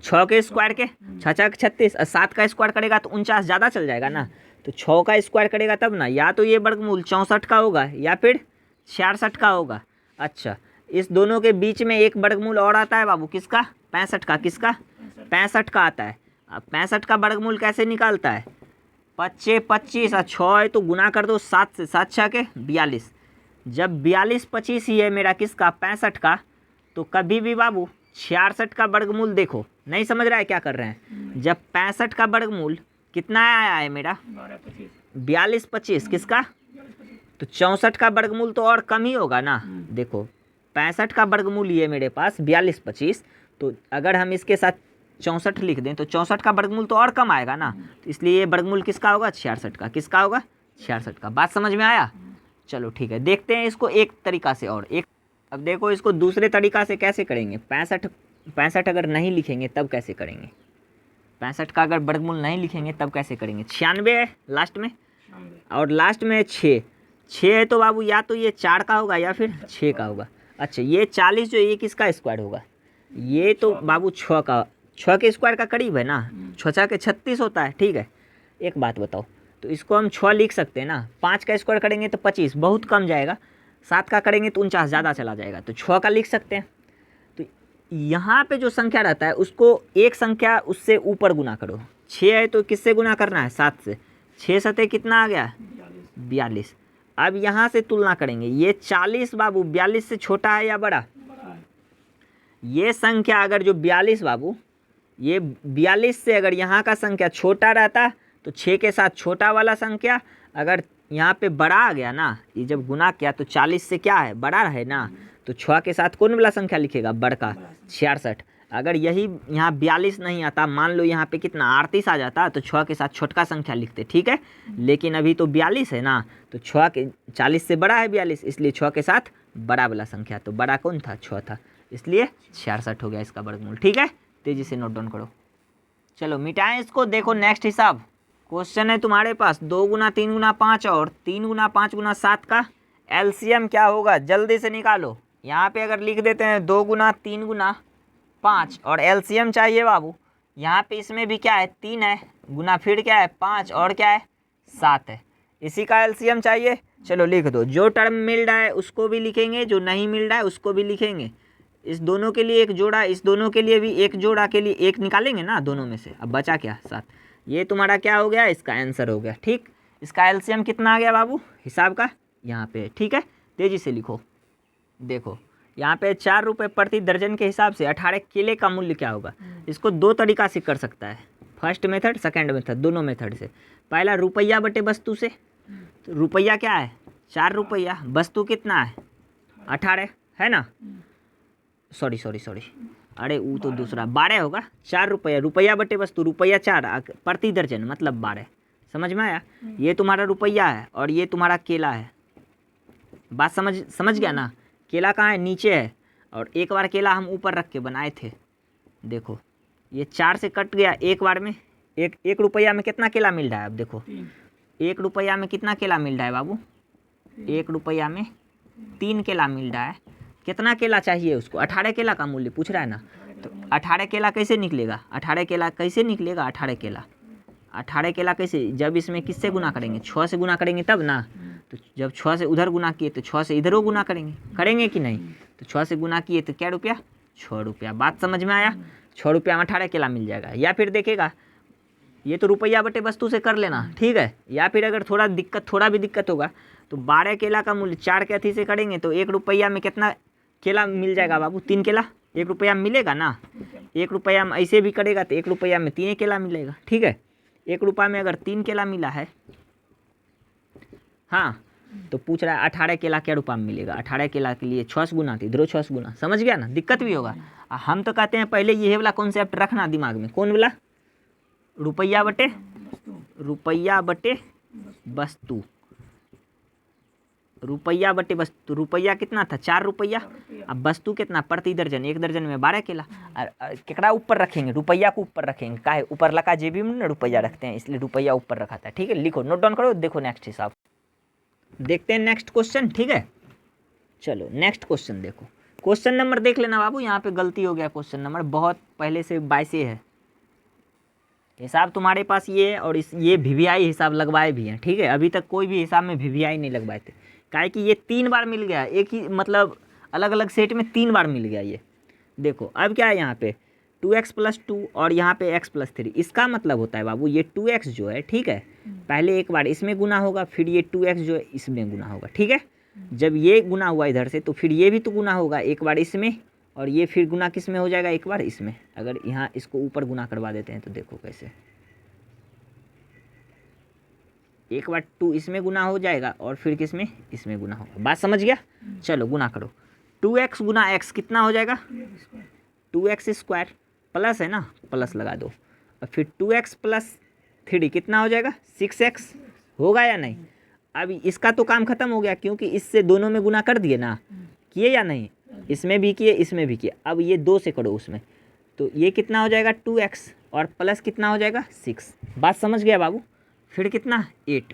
Speaker 1: 6 के स्क्वायर के, 6 के 36, 7 का स्क्वायर करेगा तो 49 ज़्यादा चल जाएगा ना, तो 6 का स्क्वायर करेगा तब ना, या तो ये वर्गमूल 64 का होगा या फिर 66 का होगा। अच्छा इस दोनों के बीच में एक वर्गमूल और आता है बाबू, किसका 65 का, किसका 65 का आता है। अब 65 का वर्गमूल कैसे निकालता है, 25 25 और 6 है तो गुना कर दो 7 से, 7 6 के 42। जब 42 25 ही है मेरा किसका 65 का, तो कभी भी बाबू 66 का वर्गमूल देखो, नहीं समझ रहा है क्या कर रहे हैं। जब 65 का वर्गमूल कितना आया है मेरा 42 25 किसका, तो 64 का वर्गमूल तो और कम ही होगा ना। देखो 65 का वर्गमूल ये मेरे पास 42 25, तो अगर हम इसके साथ 64 लिख दें तो 64 का वर्गमूल तो और कम आएगा ना, तो इसलिए ये वर्गमूल किसका होगा 66 का, किसका होगा 66 का। बात समझ में आया? चलो ठीक है, देखते हैं इसको एक तरीका से और एक। अब देखो इसको दूसरे तरीका से कैसे करेंगे। 65 अगर नहीं लिखेंगे तब कैसे करेंगे? 65 का अगर वर्गमूल नहीं लिखेंगे तब कैसे करेंगे? 96 है लास्ट में और लास्ट में 6 है तो बाबू या तो ये 4 का होगा या फिर 6 का होगा। अच्छा ये 40 जो ये किसका स्क्वायर होगा? ये तो बाबू 6 का, 6 के स्क्वायर का करीब है ना। 6 के 36 होता है। ठीक है, एक बात बताओ, तो इसको हम 6 लिख सकते हैं ना। 5 का स्क्वायर करेंगे तो 25 बहुत कम जाएगा, 7 का करेंगे तो 49 ज़्यादा चला जाएगा, तो 6 का लिख सकते हैं। तो यहाँ पे जो संख्या रहता है उसको एक संख्या उससे ऊपर गुना करो। 6 है तो किससे गुना करना है? 7 से। 6 सतह कितना आ गया? 42। अब यहाँ से तुलना करेंगे, ये 40 बाबू 42 से छोटा है या बड़ा? ये संख्या अगर जो 42 बाबू, ये 42 से अगर यहाँ का संख्या छोटा रहता तो 6 के साथ छोटा वाला संख्या अगर यहाँ पे बड़ा आ गया ना, ये जब गुना किया तो 40 से क्या है? बड़ा है ना, तो 6 के साथ कौन वाला संख्या लिखेगा? बड़का 66। अगर यही यहाँ 42 नहीं आता, मान लो यहाँ पे कितना 38 आ जाता, तो 6 के साथ छोटका संख्या लिखते। ठीक है, लेकिन अभी तो 42 है ना, तो 6 के 40 से बड़ा है 42, इसलिए 6 के साथ बड़ा वाला संख्या, तो बड़ा कौन था? 6 था, इसलिए 66 हो गया इसका वर्गमूल। ठीक है, तेजी से नोट डाउन करो। चलो मिटाएं इसको। देखो नेक्स्ट हिसाब क्वेश्चन है तुम्हारे पास, 2 गुना 3 गुना 5 और 3 गुना 5 गुना 7 का एलसीएम क्या होगा? जल्दी से निकालो। यहाँ पे अगर लिख देते हैं 2 गुना 3 गुना 5 और एलसीएम चाहिए बाबू। यहाँ पे इसमें भी क्या है? 3 है, गुना फिर क्या है? 5 और क्या है? 7 है, इसी का एलसीएम चाहिए। चलो लिख दो। जो टर्म मिल रहा है उसको भी लिखेंगे, जो नहीं मिल रहा है उसको भी लिखेंगे। इस दोनों के लिए एक जोड़ा, इस दोनों के लिए भी एक जोड़ा, के लिए एक निकालेंगे ना दोनों में से। अब बचा क्या? 7। ये तुम्हारा क्या हो गया? इसका आंसर हो गया। ठीक, इसका एलसीएम कितना आ गया बाबू हिसाब का? यहाँ पे। ठीक है, तेजी से लिखो। देखो यहाँ पे 4 रुपये प्रति दर्जन के हिसाब से 18 केले का मूल्य क्या होगा? इसको 2 तरीका से कर सकता है, फर्स्ट मेथड सेकंड मेथड, दोनों मेथड से। पहला रुपया बटे वस्तु से। तो रुपया क्या है? 4 रुपया, वस्तु कितना है? 18 है ना। सॉरी, अरे वो तो दूसरा 12 होगा। 4 रुपया, रुपया बटे वस्तु, रुपया 4 प्रति दर्जन मतलब 12। समझ में आया? ये तुम्हारा रुपया है और ये तुम्हारा केला है। बात समझ गया ना? केला कहाँ है? नीचे है, और एक बार केला हम ऊपर रख के बनाए थे। देखो ये 4 से कट गया एक बार में। एक रुपया में कितना केला मिल रहा है? अब देखो 1 रुपया में कितना केला मिल रहा है बाबू? 1 रुपया में 3 केला मिल रहा है। कितना केला चाहिए उसको? 18 केला का मूल्य पूछ रहा है ना। तो 18 केला कैसे निकलेगा? 18 केला कैसे निकलेगा? 18 केला कैसे? जब इसमें किससे गुना करेंगे? 6 से गुना करेंगे तब ना। तो जब 6 से उधर गुना किए तो 6 से इधरों गुना करेंगे कि नहीं? तो 6 से गुना किए तो क्या रुपया? 6 रुपया। बात समझ में आया? 6 रुपया में 18 केला मिल जाएगा। या फिर देखेगा, ये तो रुपया बटे वस्तु से कर लेना। ठीक है, या फिर अगर थोड़ा भी दिक्कत होगा तो 12 केला का मूल्य 4 के अथी से करेंगे तो 1 रुपया में कितना केला मिल जाएगा बाबू? 3 केला 1 रुपया में मिलेगा ना। 1 रुपया में ऐसे भी करेगा तो 1 रुपया में 3 केला मिलेगा। ठीक है, 1 रुपया में अगर 3 केला मिला है, हाँ, तो पूछ रहा है 18 केला क्या रुपया में मिलेगा? 18 केला के लिए 6 से गुना थी, इधरों 6 से गुना। समझ गया ना? दिक्कत भी होगा। हम तो कहते हैं पहले ये वाला कॉन्सेप्ट रखना दिमाग में। कौन वाला? रुपया बटे वस्तु। रुपया बटे वस्तु। रुपया कितना था? 4 रुपया। अब वस्तु कितना? प्रति दर्जन, 1 दर्जन में 12 केला। केकड़ा ऊपर रखेंगे? रुपया को ऊपर रखेंगे। काहे? ऊपर लगा जेबी में ना रुपया रखते हैं, इसलिए रुपया ऊपर रखा था। ठीक है, लिखो, नोट डाउन करो। देखो नेक्स्ट हिसाब देखते हैं, नेक्स्ट क्वेश्चन। ठीक है, चलो नेक्स्ट क्वेश्चन देखो। क्वेश्चन नंबर देख लेना बाबू, यहाँ पे गलती हो गया। क्वेश्चन नंबर बहुत पहले से 22 है। हिसाब तुम्हारे पास ये है और ये वीवीआई हिसाब लगवाए भी हैं। ठीक है, अभी तक कोई भी हिसाब में वीवीआई नहीं लगवाए थे, काहे कि ये 3 बार मिल गया। एक ही मतलब अलग अलग सेट में 3 बार मिल गया ये। देखो अब क्या है यहाँ पे 2x + 2 और यहाँ पे x + 3। इसका मतलब होता है बाबू ये 2x जो है, ठीक है, पहले एक बार इसमें गुना होगा, फिर ये 2x जो है इसमें गुना होगा। ठीक है, जब ये गुना हुआ इधर से तो फिर ये भी तो गुना होगा एक बार इसमें, और ये फिर गुना किस में हो जाएगा? एक बार इसमें। अगर यहाँ इसको ऊपर गुना करवा देते हैं तो देखो कैसे, एक बार 2 इसमें गुना हो जाएगा और फिर किस में? इसमें गुना होगा। बात समझ गया? चलो गुना करो। 2x गुना x कितना हो जाएगा? 2x² प्लस है ना, प्लस लगा दो। और फिर 2x + 3 कितना हो जाएगा? 6x होगा या नहीं? अब इसका तो काम खत्म हो गया, क्योंकि इससे दोनों में गुना कर दिए ना, किए या नहीं, इसमें भी किए इसमें भी किए। अब ये 2 से करो उसमें, तो ये कितना हो जाएगा 2x और प्लस कितना हो जाएगा 6। बात समझ गया बाबू। फिर कितना 8।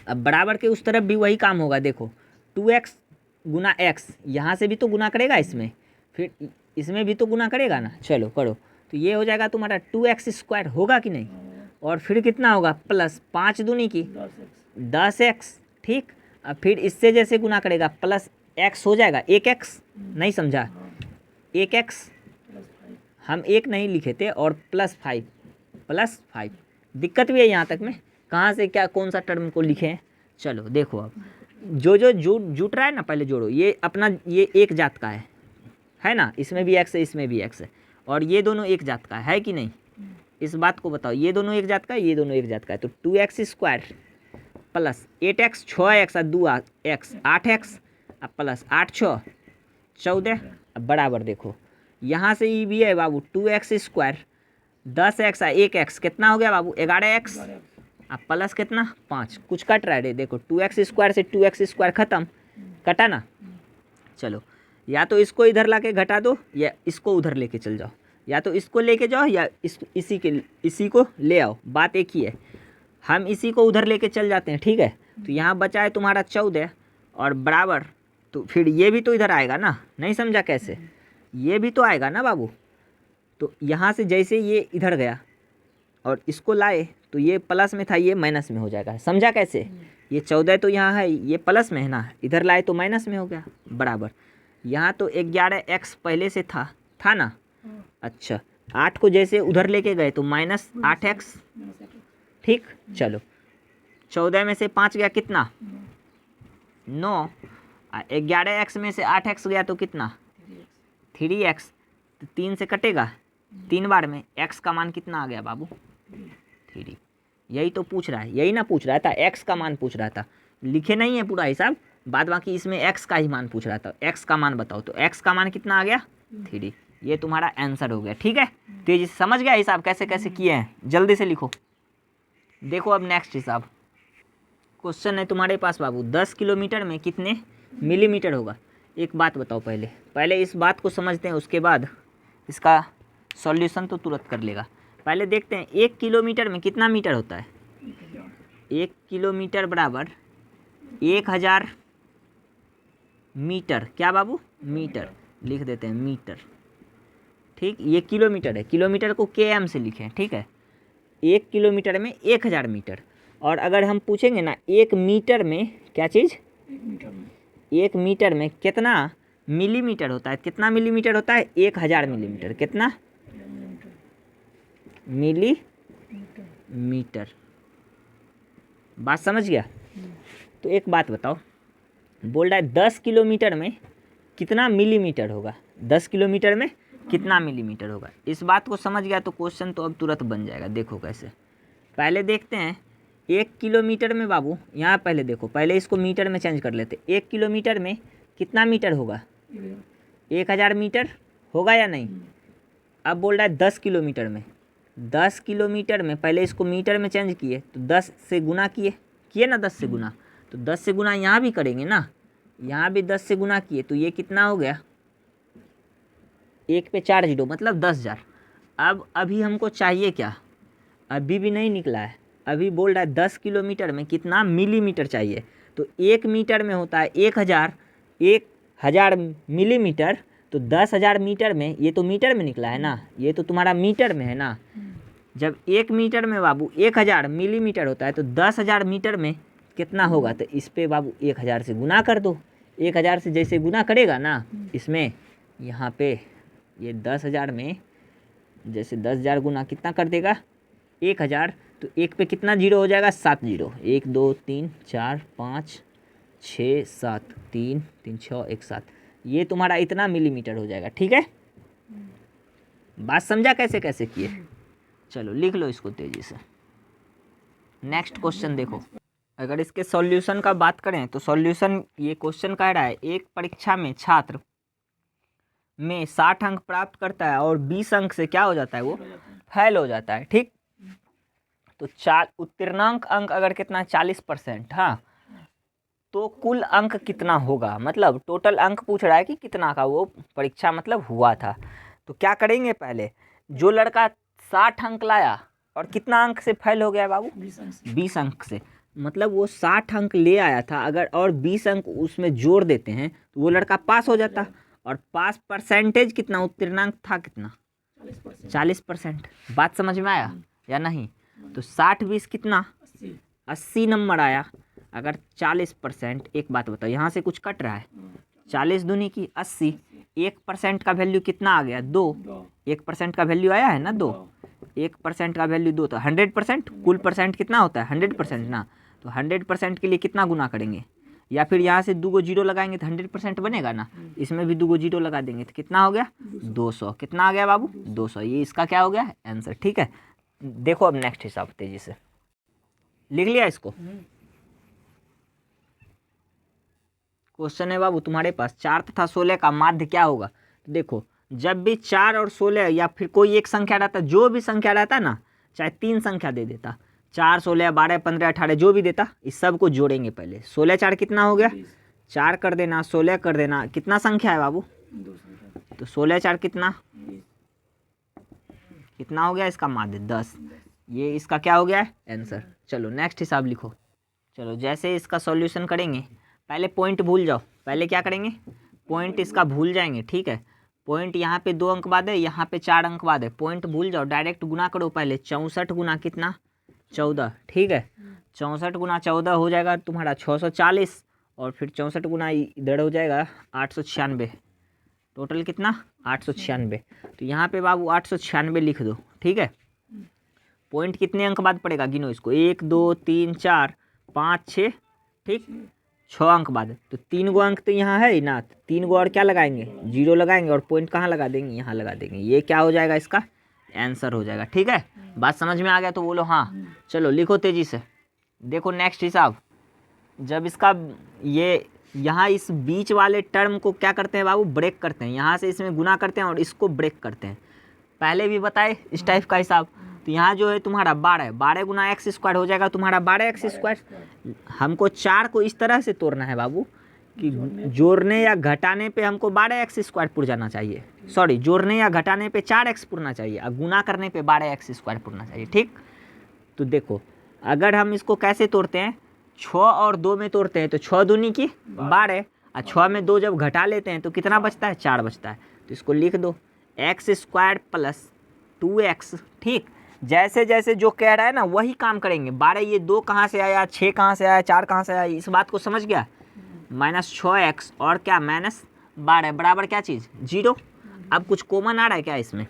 Speaker 1: अब बराबर के उस तरफ भी वही काम होगा, देखो 2x गुना x, यहाँ से भी तो गुना करेगा इसमें, फिर इसमें भी तो गुना करेगा ना। चलो करो, तो ये हो जाएगा तुम्हारा 2x² होगा कि नहीं, और फिर कितना होगा प्लस 5 दूनी की 10x, ठीक। अब फिर इससे जैसे गुना करेगा प्लस x हो जाएगा 1x, नहीं समझा, 1x हम 1 नहीं लिखे थे, और +5 दिक्कत भी है यहाँ तक में, कहाँ से क्या कौन सा टर्म को लिखे हैं। चलो देखो, अब जो जुट रहा है ना, पहले जोड़ो। ये अपना ये एक जात का है ना, इसमें भी x है इसमें भी x है, और ये दोनों एक जात का है कि नहीं, इस बात को बताओ। ये दोनों एक जात का है, ये दोनों एक जात का है, तो 2x² प्लस 8x 6x और 2x 8x अब प्लस 8 6 14। अब बराबर देखो, यहाँ से ये भी है बाबू 2x² 10x 1x कितना हो गया बाबू 11x, अब प्लस कितना 5, कुछ कट रहा है रे, देखो 2x² से 2x² खत्म, कटा ना। चलो, या तो इसको इधर ला के घटा दो, या इसको उधर लेके चल जाओ, या तो इसको लेके जाओ या इसी को ले आओ, बात एक ही है। हम इसी को उधर लेके चल जाते हैं, ठीक है। तो यहाँ बचा है तुम्हारा 14 और बराबर, तो फिर ये भी तो इधर आएगा ना, नहीं समझा कैसे, ये भी तो आएगा ना बाबू। तो यहाँ से जैसे ये इधर गया और इसको लाए, तो ये प्लस में था, ये माइनस में हो जाएगा, समझा कैसे। ये 14 तो यहाँ है, ये प्लस में है ना, इधर लाए तो माइनस में हो गया, बराबर। यहाँ तो 11x पहले से था ना, अच्छा 8 को जैसे उधर लेके गए तो -8x, ठीक। चलो 14 में से 5 गया कितना 9, 11x में से 8x गया तो कितना 3x, तो 3 से कटेगा 3 बार में, x का मान कितना आ गया बाबू 3। यही तो पूछ रहा है, यही ना पूछ रहा था, x का मान पूछ रहा था, लिखे नहीं है पूरा हिसाब, बाद बाकी इसमें x का ही मान पूछ रहा था, x का मान बताओ, तो x का मान कितना आ गया 3। ये तुम्हारा आंसर हो गया, ठीक है। तेजी से समझ गया हिसाब कैसे कैसे किए हैं, जल्दी से लिखो। देखो अब नेक्स्ट हिसाब, क्वेश्चन है तुम्हारे पास बाबू, 10 किलोमीटर में कितने मिलीमीटर होगा। एक बात बताओ, पहले इस बात को समझते हैं, उसके बाद इसका सॉल्यूशन तो तुरंत कर लेगा। पहले देखते हैं 1 किलोमीटर में कितना मीटर होता है। 1 किलोमीटर बराबर 1000 मीटर, क्या बाबू मीटर, लिख देते हैं मीटर, ठीक। ये किलोमीटर है, किलोमीटर को km से लिखें, ठीक है। 1 किलोमीटर में 1000 मीटर, और अगर हम पूछेंगे ना 1 मीटर में क्या चीज़, 1 मीटर में कितना मिलीमीटर होता है, कितना मिलीमीटर होता है 1000 मिलीमीटर, कितना मिलीमीटर, बात समझ गया। तो एक बात बताओ, बोल रहा है 10 किलोमीटर में कितना मिलीमीटर होगा, 10 किलोमीटर में कितना मिलीमीटर होगा। इस बात को समझ गया तो क्वेश्चन तो अब तुरंत बन जाएगा। देखो कैसे, पहले देखते हैं 1 किलोमीटर में बाबू, यहाँ पहले देखो, पहले इसको मीटर में चेंज कर लेते। 1 किलोमीटर में कितना मीटर होगा 1000 मीटर होगा या नहीं। अब बोल रहा है 10 किलोमीटर में, 10 किलोमीटर में पहले इसको मीटर में चेंज किए तो 10 से गुना किए ना, 10 से गुना, तो 10 से गुना यहाँ भी करेंगे ना, यहाँ भी 10 से गुना किए तो ये कितना हो गया, 1 पे 4 जीरो मतलब 10,000। अब अभी हमको चाहिए क्या, अभी भी नहीं निकला है, अभी बोल रहा है 10 किलोमीटर में कितना मिलीमीटर चाहिए। तो 1 मीटर में होता है 1000 मिलीमीटर, तो 10,000 मीटर में, ये तो मीटर में निकला है ना, ये तो तुम्हारा मीटर में है ना। जब 1 मीटर में बाबू 1000 मिलीमीटर होता है तो 10,000 मीटर में कितना होगा, तो इस पे बाबू 1000 से गुना कर दो। 1000 से जैसे गुना करेगा ना, इसमें यहाँ पे ये 10,000 में जैसे 10,000 गुना कितना कर देगा 1000, तो 1 पे कितना जीरो हो जाएगा, 7 जीरो, 1 2 3 4 5 6 7, 3 3 6 1 7, ये तुम्हारा इतना मिलीमीटर हो जाएगा, ठीक है। बात समझा कैसे कैसे किए। चलो लिख लो इसको तेजी से। नेक्स्ट क्वेश्चन देखो, अगर इसके सॉल्यूशन का बात करें तो सॉल्यूशन, ये क्वेश्चन कह रहा है एक परीक्षा में छात्र में 60 अंक प्राप्त करता है और 20 अंक से क्या हो जाता है, वो फेल हो जाता है, ठीक। तो उत्तीर्णांक अंक अगर कितना 40%, हाँ, तो कुल अंक कितना होगा, मतलब टोटल अंक पूछ रहा है कि कितना का वो परीक्षा मतलब हुआ था। तो क्या करेंगे, पहले जो लड़का 60 अंक लाया और कितना अंक से फेल हो गया बाबू, 20 अंक से, मतलब वो 60 अंक ले आया था, अगर और 20 अंक उसमें जोड़ देते हैं तो वो लड़का पास हो जाता। और पास परसेंटेज कितना, उत्तीर्णांक था कितना, 40%। बात समझ में आया या नहीं? तो 60-20 कितना, 80 नंबर आया। अगर 40%, एक बात बताओ, यहाँ से कुछ कट रहा है, 40 दूनी की 80, 1% का वैल्यू कितना आ गया, 2। 1% का वैल्यू आया है ना 2, 1% का वैल्यू 2, तो 100%, कुल परसेंट कितना होता है 100% ना। तो 100% के लिए कितना गुना करेंगे, या फिर यहाँ से 2 गो जीरो लगाएंगे तो 100% बनेगा ना, इसमें भी 2 गो जीरो लगा देंगे तो कितना हो गया 200। कितना आ गया बाबू 200, ये इसका क्या हो गया आंसर। ठीक है, देखो अब नेक्स्ट हिसाब तेजी से लिख लिया इसको। क्वेश्चन है बाबू तुम्हारे पास, 4 तथा 16 का माध्य क्या होगा। तो देखो, जब भी 4 और 16 या फिर कोई एक संख्या रहता, जो भी संख्या रहता ना, चाहे 3 संख्या दे देता, 4, 16, 12, 15, 18 जो भी देता, इस सब को जोड़ेंगे पहले। 16 4 कितना हो गया, 4 कर देना, 16 कर देना, कितना संख्या है बाबू, तो 16 4 कितना, कितना हो गया इसका माध्य 10। ये इसका क्या हो गया है आंसर। चलो नेक्स्ट हिसाब लिखो। चलो जैसे इसका सॉल्यूशन करेंगे, पहले पॉइंट भूल जाओ, पहले क्या करेंगे, पॉइंट इसका भूल जाएंगे। ठीक है, पॉइंट यहाँ पे 2 अंक बाद है, यहाँ पे 4 अंक बाद है, पॉइंट भूल जाओ, डायरेक्ट गुना करो पहले। 64 गुना कितना 14, ठीक है, 64 गुना 14 हो जाएगा तुम्हारा 640, और फिर 64 गुना इधर हो जाएगा 896, टोटल कितना 896। तो यहाँ पे बाबू 896 लिख दो। ठीक है, पॉइंट कितने अंक बाद पड़ेगा, गिनो इसको, 1 2 3 4 5 6, ठीक, 6 अंक बाद। तो 3 गो अंक तो यहाँ है ही ना, 3 गो और क्या लगाएंगे, जीरो लगाएंगे, और पॉइंट कहाँ लगा देंगे, यहाँ लगा देंगे। ये क्या हो जाएगा इसका आंसर हो जाएगा। ठीक है, बात समझ में आ गया तो बोलो हाँ। चलो लिखो तेजी से, देखो नेक्स्ट हिसाब। जब इसका ये यहाँ इस बीच वाले टर्म को क्या करते हैं बाबू, ब्रेक करते हैं, यहाँ से इसमें गुना करते हैं और इसको ब्रेक करते हैं। पहले भी बताए इस टाइप का हिसाब। तो यहाँ जो है तुम्हारा 12 गुना एक्स स्क्वायर हो जाएगा तुम्हारा 12x स्क्वायर। हमको 4 को इस तरह से तोड़ना है बाबू कि जोड़ने या घटाने पे हमको 12x स्क्वायर पुर जाना चाहिए, सॉरी, जोड़ने या घटाने पे 4x पुरना चाहिए, और गुना करने पे 12x स्क्वायर पुरना चाहिए। ठीक, तो देखो अगर हम इसको कैसे तोड़ते हैं, 6 और 2 में तोड़ते हैं तो 6 दूनी की 12, और 6 में 2 जब घटा लेते हैं तो कितना बचता है, 4 बचता है। तो इसको लिख दो x स्क्वायर प्लस 2x। ठीक, जैसे जैसे जो कह रहा है ना वही काम करेंगे। 12 ये 2 कहाँ से आया, 6 कहाँ से आया, 4 कहाँ से आया, इस बात को समझ गया। -6x और क्या -12 बराबर क्या चीज़ 0। अब कुछ कॉमन आ रहा है क्या इसमें,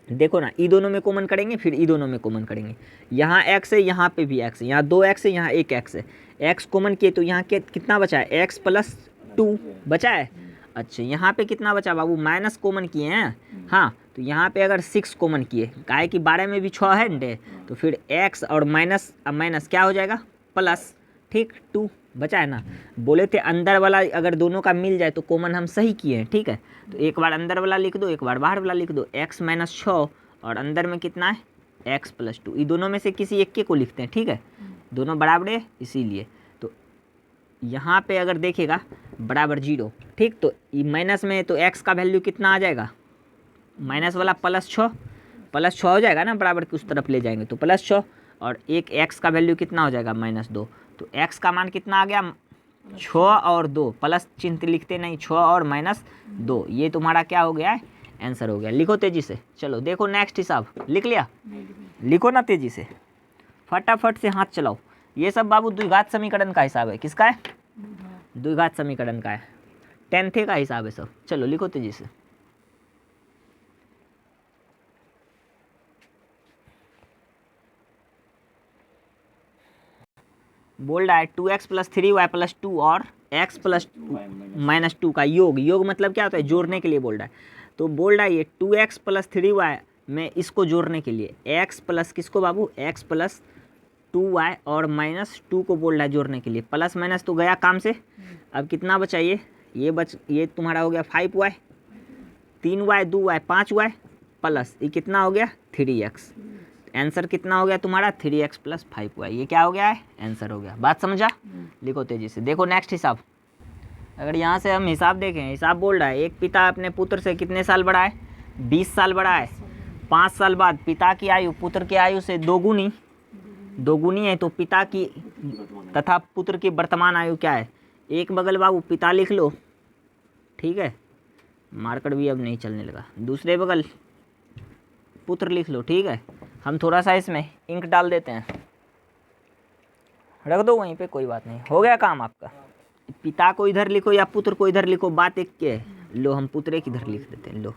Speaker 1: देखो ना, ई दोनों में कॉमन करेंगे, फिर ई दोनों में कॉमन करेंगे। यहाँ x है, यहाँ पे भी x है, यहाँ 2x है, यहाँ 1x है, x कॉमन किए तो यहाँ के कितना बचा है, x + 2 बचा है। अच्छा, यहाँ पे कितना बचा बाबू, माइनस कॉमन किए हैं, हाँ, तो यहाँ पे अगर 6 कॉमन किए, काहे कि 12 में भी 6 है न, तो फिर x और माइनस, अब माइनस क्या हो जाएगा प्लस, ठीक, 2 बचा है ना। बोले थे अंदर वाला अगर दोनों का मिल जाए तो कॉमन हम सही किए हैं। ठीक है, तो एक बार अंदर वाला लिख दो, एक बार बाहर वाला लिख दो, x - 6 और अंदर में कितना है x + 2, ये दोनों में से किसी एक के को लिखते हैं। ठीक है, दोनों बराबर है इसीलिए। तो यहाँ पे अगर देखेगा बराबर 0, ठीक, तो माइनस में तो x का वैल्यू कितना आ जाएगा, माइनस वाला +6 हो जाएगा ना, बराबर की उस तरफ ले जाएंगे तो +6, और एक x का वैल्यू कितना हो जाएगा -2। तो x का मान कितना आ गया 6 और 2, प्लस चिन्ह लिखते नहीं, 6 और -2, ये तुम्हारा क्या हो गया है आंसर हो गया। लिखो तेजी से। चलो देखो नेक्स्ट हिसाब, लिख लिया, लिखो ना तेजी से, फटाफट से हाथ चलाओ। ये सब बाबू द्विघात समीकरण का हिसाब है, किसका है, द्विघात समीकरण का है, 10th का हिसाब है सब। चलो लिखो तेजी से। बोल रहा है 2x + 3y + 2 और x + -2 का योग। योग मतलब क्या होता है, जोड़ने के लिए बोल रहा है। तो बोल रहा है ये 2x + 3y में इसको जोड़ने के लिए, x प्लस किसको बाबू, x + 2y और -2 को बोल रहा है जोड़ने के लिए। प्लस माइनस तो गया काम से, अब कितना बचा, ये तुम्हारा हो गया 5y, 3y 2y 5y, plus ये कितना हो गया 3x। आंसर कितना हो गया तुम्हारा 3x + 5 हुआ। ये क्या हो गया है, आंसर हो गया। बात समझा? लिखो तेजी से। देखो नेक्स्ट हिसाब, अगर यहाँ से हम हिसाब देखें, हिसाब बोल रहा है एक पिता अपने पुत्र से कितने साल बड़ा है, 20 साल बड़ा है। 5 साल बाद पिता की आयु पुत्र की आयु से दोगुनी है, तो पिता की तथा पुत्र की वर्तमान आयु क्या है। एक बगल बाबू पिता लिख लो, ठीक है, मार्कर भी अब नहीं चलने लगा। दूसरे बगल पुत्र लिख लो, ठीक है। हम थोड़ा सा इसमें इंक डाल देते हैं, रख दो वहीं पे, कोई बात नहीं, हो गया काम आपका। पिता को इधर लिखो या पुत्र को इधर लिखो, बात एक के है। लो हम पुत्र एक इधर लिख देते हैं, लो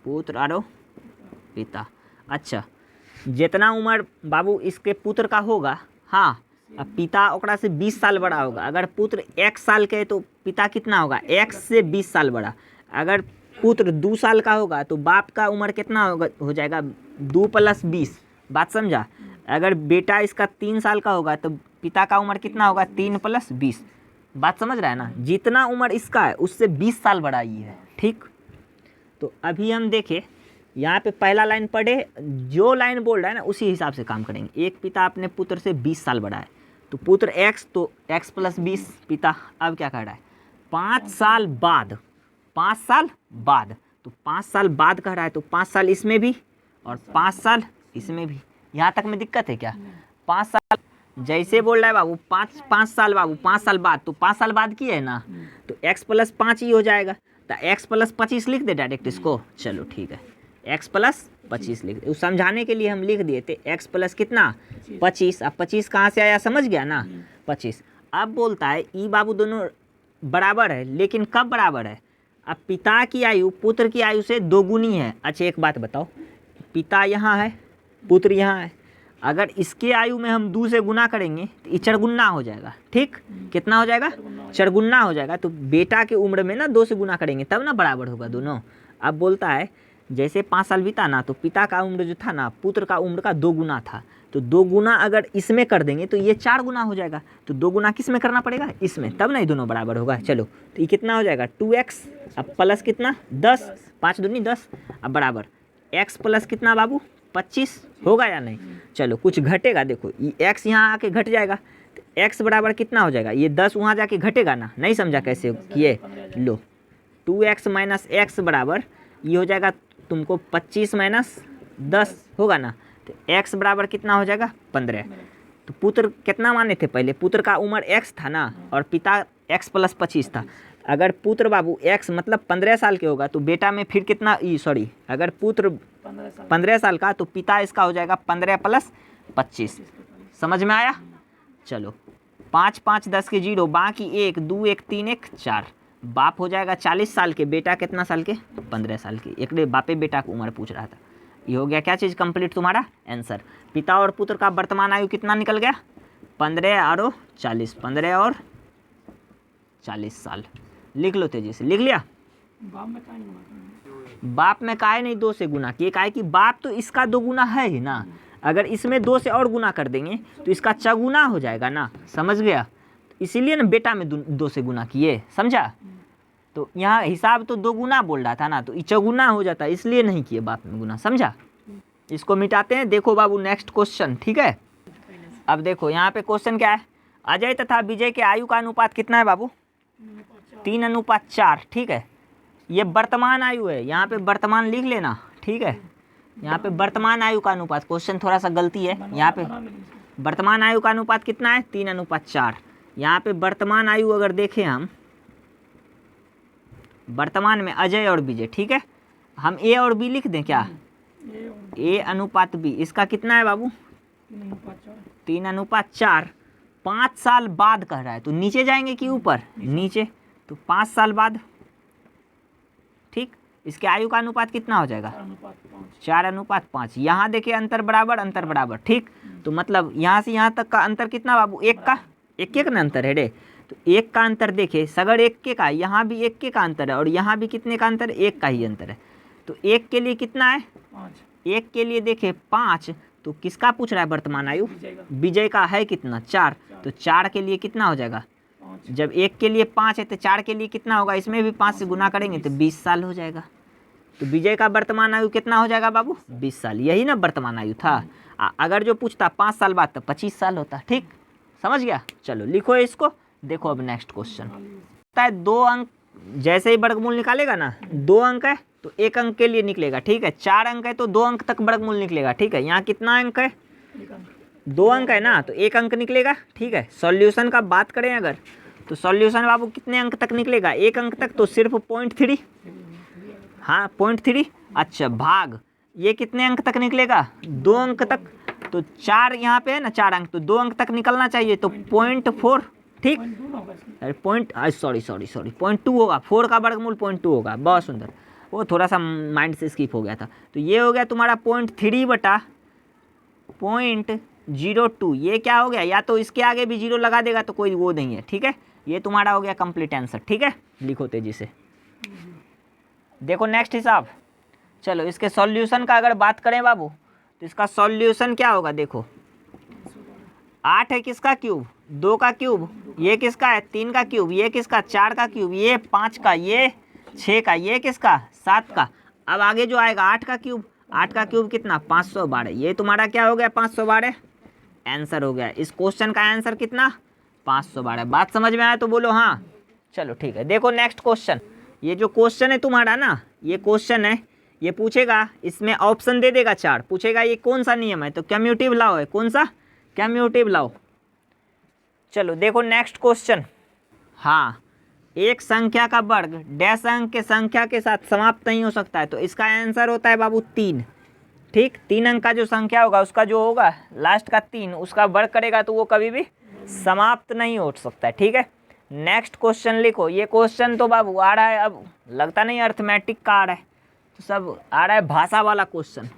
Speaker 1: पुत्र आरो पिता। अच्छा, जितना उम्र बाबू इसके पुत्र का होगा, हाँ, अब पिता ओकरा से 20 साल बड़ा होगा। अगर पुत्र 1 साल के है तो पिता कितना होगा, 1 से 20 साल बड़ा। अगर पुत्र 2 साल का होगा तो बाप का उम्र कितना होगा, हो जाएगा 2 + 20। बात समझा? अगर बेटा इसका 3 साल का होगा तो पिता का उम्र कितना होगा, 3 + 20। बात समझ रहा है ना? जितना उम्र इसका है उससे 20 साल बड़ा ही है, ठीक। तो अभी हम देखें, यहाँ पे पहला लाइन पढ़े, जो लाइन बोल रहा है ना उसी हिसाब से काम करेंगे। एक पिता अपने पुत्र से 20 साल बड़ा है, तो पुत्र x, तो x + 20 पिता। अब क्या कर रहा है, 5 साल बाद, 5 साल बाद, तो 5 साल बाद कह रहा है, तो 5 साल इसमें भी और 5 साल इसमें भी। यहाँ तक में दिक्कत है क्या? 5 साल जैसे बोल रहा है बाबू, 5 साल बाबू, 5 साल बाद, तो 5 साल बाद की है ना, तो x + 5 ही हो जाएगा। तो x + 25 लिख दे डायरेक्ट इसको, चलो ठीक है, x + 25 लिख दे। समझाने के लिए हम लिख दिए थे x + कितना, 25। अब 25 कहाँ से आया, समझ गया ना, 25। अब बोलता है ई बाबू दोनों बराबर है, लेकिन कब बराबर है, अब पिता की आयु पुत्र की आयु से दोगुनी है। अच्छा एक बात बताओ, पिता यहाँ है, पुत्र यहाँ है, अगर इसके आयु में हम 2 से गुना करेंगे तो ये चरगुना हो जाएगा, ठीक। कितना हो जाएगा, चरगुना हो जाएगा। तो बेटा की उम्र में ना 2 से गुना करेंगे तब ना बराबर होगा दोनों। अब बोलता है जैसे 5 साल बीता ना, तो पिता का उम्र जो था ना पुत्र का उम्र का 2 गुना था, तो 2 गुना अगर इसमें कर देंगे तो ये 4 गुना हो जाएगा। तो 2 गुना किस में करना पड़ेगा, इसमें, तब ना ये दोनों बराबर होगा। चलो तो ये कितना हो जाएगा, 2x, अब प्लस कितना 10, 5 दूनी 10, अब बराबर x + कितना बाबू 25 होगा या नहीं। चलो कुछ घटेगा, देखो ये x यहाँ आके घट जाएगा, तो x बराबर कितना हो जाएगा, ये 10 वहाँ जाके घटेगा ना, नहीं समझा कैसे किए। लो 2x - x बराबर ये हो जाएगा तुमको 25 - 10 होगा ना, तो x बराबर कितना हो जाएगा 15। तो पुत्र कितना माने थे पहले, पुत्र का उम्र x था ना और पिता x + 25 था। अगर पुत्र बाबू x मतलब 15 साल के होगा तो बेटा में फिर कितना, सॉरी, अगर पुत्र 15 साल का तो पिता इसका हो जाएगा 15 + 25। समझ में आया? चलो 5 5 10 के 0, बाकी 1 2 1 3 1 4, बाप हो जाएगा 40 साल के, बेटा कितना साल के, 15 साल के। एक बापे बेटा की उम्र पूछ रहा था। ये हो गया क्या चीज़ कंप्लीट तुम्हारा आंसर। पिता और पुत्र का वर्तमान आयु कितना निकल गया, 15 और 40, 15 और 40 साल। लिख लो तेजी से, लिख लिया। बाप में काहे नहीं 2 से गुना किए, काहे कि बाप तो इसका 2 गुना है ही ना, अगर इसमें 2 से और गुना कर देंगे तो इसका चगुना हो जाएगा ना, समझ गया। इसीलिए ना बेटा में 2 से गुना किए, समझा। तो यहाँ हिसाब तो 2 गुना बोल रहा था ना, तो चगुना हो जाता, इसलिए नहीं किए बाप में गुना, समझा। इसको मिटाते हैं। देखो बाबू नेक्स्ट क्वेश्चन, ठीक है। अब देखो यहाँ पे क्वेश्चन क्या है, अजय तथा विजय के आयु का अनुपात कितना है बाबू, 3:4, ठीक है। ये वर्तमान आयु है, यहाँ पे वर्तमान लिख लेना, ठीक है। यहाँ पे वर्तमान आयु का अनुपात, क्वेश्चन थोड़ा सा गलती है, यहाँ पे वर्तमान आयु का अनुपात कितना है, 3:4। यहाँ पे वर्तमान आयु अगर देखें हम, वर्तमान में अजय और विजय, ठीक है। हम a और b लिख दें क्या, a/b, इसका कितना है बाबू 3:4। 5 साल बाद कह रहा है, तो नीचे जाएंगे कि ऊपर, नीचे, तो 5 साल बाद, ठीक। इसके आयु का अनुपात कितना हो जाएगा, 4:5। यहाँ देखिए अंतर बराबर, अंतर बराबर, ठीक। तो मतलब यहाँ से यहाँ तक का अंतर कितना बाबू, 1 का, 1 ना अंतर है रे, तो 1 का अंतर देखे, सगर 1 का, यहाँ भी 1 का अंतर है और यहाँ भी कितने का अंतर है, 1 का ही अंतर है। तो 1 के लिए कितना है, 1 के लिए देखे 5, तो किसका पूछ रहा है वर्तमान आयु, विजय का है कितना 4, तो 4 के लिए कितना हो जाएगा, जब 1 के लिए 5 है तो 4 के लिए कितना होगा, इसमें भी 5 से गुना करेंगे तो 20 साल हो जाएगा। तो विजय का वर्तमान आयु कितना हो जाएगा बाबू? 20 साल। यही ना वर्तमान आयु था। अगर जो पूछता 5 साल बाद तो 25 साल होता। ठीक, समझ गया? चलो लिखो इसको। देखो अब नेक्स्ट क्वेश्चन है, 2 अंक जैसे ही वर्गमूल निकालेगा ना, 2 अंक है तो 1 अंक के लिए निकलेगा। ठीक है, 4 अंक है तो 2 अंक तक वर्गमूल निकलेगा। ठीक है, यहाँ कितना अंक है? 2 अंक है ना, तो 1 अंक निकलेगा। ठीक है, सॉल्यूशन का बात करें अगर, तो सॉल्यूशन बाबू कितने अंक तक निकलेगा? 1 अंक तक, तो सिर्फ 0.3। हाँ 0.3। अच्छा, भाग ये कितने अंक तक निकलेगा? 2 अंक तक। तो 4 यहाँ पे है ना, 4 अंक, तो 2 अंक तक निकलना चाहिए, तो 0.4। ठीक, अरे सॉरी 0.2 होगा। 4 का वर्गमूल 0.2 होगा। बहुत सुंदर, वो थोड़ा सा माइंड से स्किप हो गया था। तो ये हो गया तुम्हारा 0.3 बटा 0.02। ये क्या हो गया? या तो इसके आगे भी 0 लगा देगा तो कोई वो नहीं है। ठीक है, ये तुम्हारा हो गया कंप्लीट आंसर। ठीक है, लिखो तेजी से। देखो नेक्स्ट हिसाब। चलो इसके सॉल्यूशन का अगर बात करें बाबू, तो इसका सॉल्यूशन क्या होगा? देखो 8 है किसका क्यूब? 2 का क्यूब। ये किसका है? 3 का क्यूब। ये किसका? 4 का क्यूब। ये 5 का। ये 6 का। ये किसका? 7 का। अब आगे जो आएगा 8 का क्यूब। 8 का क्यूब कितना? 512। ये तुम्हारा क्या हो गया? 512 आंसर हो गया। इस क्वेश्चन का आंसर कितना? 512। बात समझ में आया तो बोलो हाँ। चलो ठीक है, देखो नेक्स्ट क्वेश्चन। ये जो क्वेश्चन है तुम्हारा ना, ये क्वेश्चन है, ये पूछेगा, इसमें ऑप्शन दे देगा 4। पूछेगा ये कौन सा नियम है? तो कम्यूटिव लॉ है। कौन सा? कम्यूटिव लॉ। चलो देखो नेक्स्ट क्वेश्चन। हाँ, एक संख्या का वर्ग डैश अंक के संख्या के साथ समाप्त नहीं हो सकता है, तो इसका आंसर होता है बाबू 3। ठीक, 3 अंक का जो संख्या होगा उसका जो होगा लास्ट का 3, उसका वर्ग करेगा तो वो कभी भी समाप्त नहीं हो सकता है। ठीक है, नेक्स्ट क्वेश्चन लिखो। ये क्वेश्चन तो बाबू आ रहा है, अब लगता नहीं अर्थमेटिक का आ रहा है, तो सब आ रहा है भाषा वाला क्वेश्चन।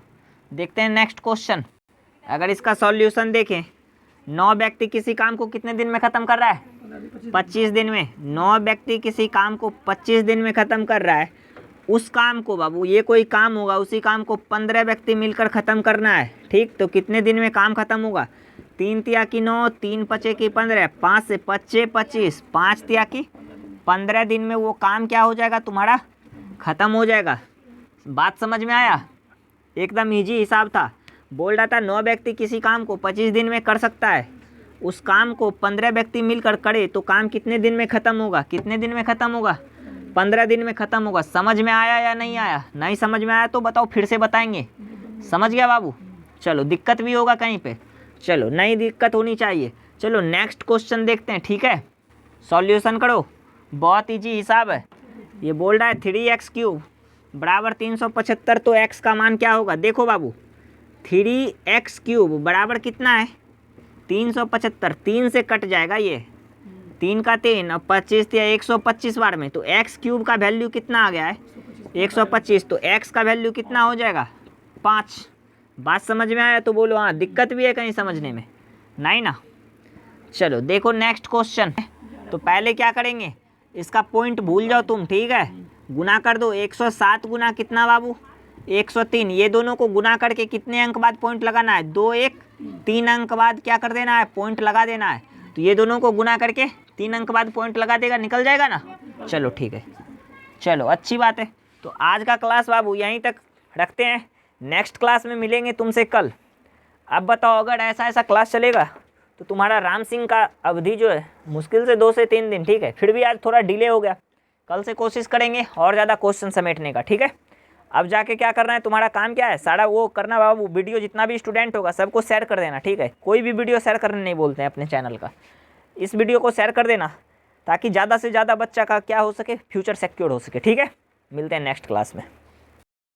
Speaker 1: देखते हैं नेक्स्ट क्वेश्चन। अगर इसका सॉल्यूशन देखें, 9 व्यक्ति किसी काम को कितने दिन में ख़त्म कर रहा है? 25 दिन में। 9 व्यक्ति किसी काम को 25 दिन में ख़त्म कर रहा है। उस काम को बाबू, ये कोई काम होगा, उसी काम को 15 व्यक्ति मिलकर ख़त्म करना है। ठीक, तो कितने दिन में काम ख़त्म होगा? 3 तिया की 9, 3 पचे की 15, 5 से 25 25, 5 तिया की 15 दिन में वो काम क्या हो जाएगा तुम्हारा? ख़त्म हो जाएगा। बात समझ में आया? एकदम ईजी हिसाब था। बोल रहा था 9 व्यक्ति किसी काम को 25 दिन में कर सकता है, उस काम को 15 व्यक्ति मिलकर करे तो काम कितने दिन में ख़त्म होगा? कितने दिन में ख़त्म होगा? 15 दिन में ख़त्म होगा। समझ में आया या नहीं आया? नहीं समझ में आया तो बताओ, फिर से बताएंगे। समझ गया बाबू? चलो, दिक्कत भी होगा कहीं पे? चलो, नहीं दिक्कत होनी चाहिए। चलो नेक्स्ट क्वेश्चन देखते हैं। ठीक है, सॉल्यूशन करो, बहुत ईजी हिसाब है। ये बोल रहा है 3x³ बराबर 375, तो x का मान क्या होगा? देखो बाबू, 3x³ बराबर कितना है? 375। 3 से कट जाएगा ये, 3 का 3 और 25 या 125 बार में, तो x³ का वैल्यू कितना आ गया है? 125। तो x का वैल्यू कितना हो जाएगा? 5। बात समझ में आया तो बोलो हाँ। दिक्कत भी है कहीं समझने में? नहीं ना? चलो देखो नेक्स्ट क्वेश्चन। तो पहले क्या करेंगे, इसका पॉइंट भूल जाओ तुम। ठीक है, गुना कर दो। 107 गुना कितना बाबू? 103। ये दोनों को गुना करके कितने अंक बाद पॉइंट लगाना है? 2 1 3 अंक बाद क्या कर देना है? पॉइंट लगा देना है। तो ये दोनों को गुना करके 3 अंक बाद पॉइंट लगा देगा, निकल जाएगा ना? चलो ठीक है, चलो अच्छी बात है। तो आज का क्लास बाबू यहीं तक रखते हैं। नेक्स्ट क्लास में मिलेंगे तुमसे कल। अब बताओ, अगर ऐसा ऐसा क्लास चलेगा तो तुम्हारा राम सिंह का अवधि जो है मुश्किल से 2 से 3 दिन। ठीक है, फिर भी आज थोड़ा डिले हो गया, कल से कोशिश करेंगे और ज़्यादा क्वेश्चन समेटने का। ठीक है, अब जाके क्या करना है, तुम्हारा काम क्या है? सारा वो करना बाबू, वीडियो जितना भी स्टूडेंट होगा सबको शेयर कर देना। ठीक है, कोई भी वीडियो शेयर करने नहीं बोलते हैं अपने चैनल का। इस वीडियो को शेयर कर देना ताकि ज़्यादा से ज़्यादा बच्चा का क्या हो सके, फ्यूचर सिक्योर हो सके। ठीक है, मिलते हैं नेक्स्ट क्लास में।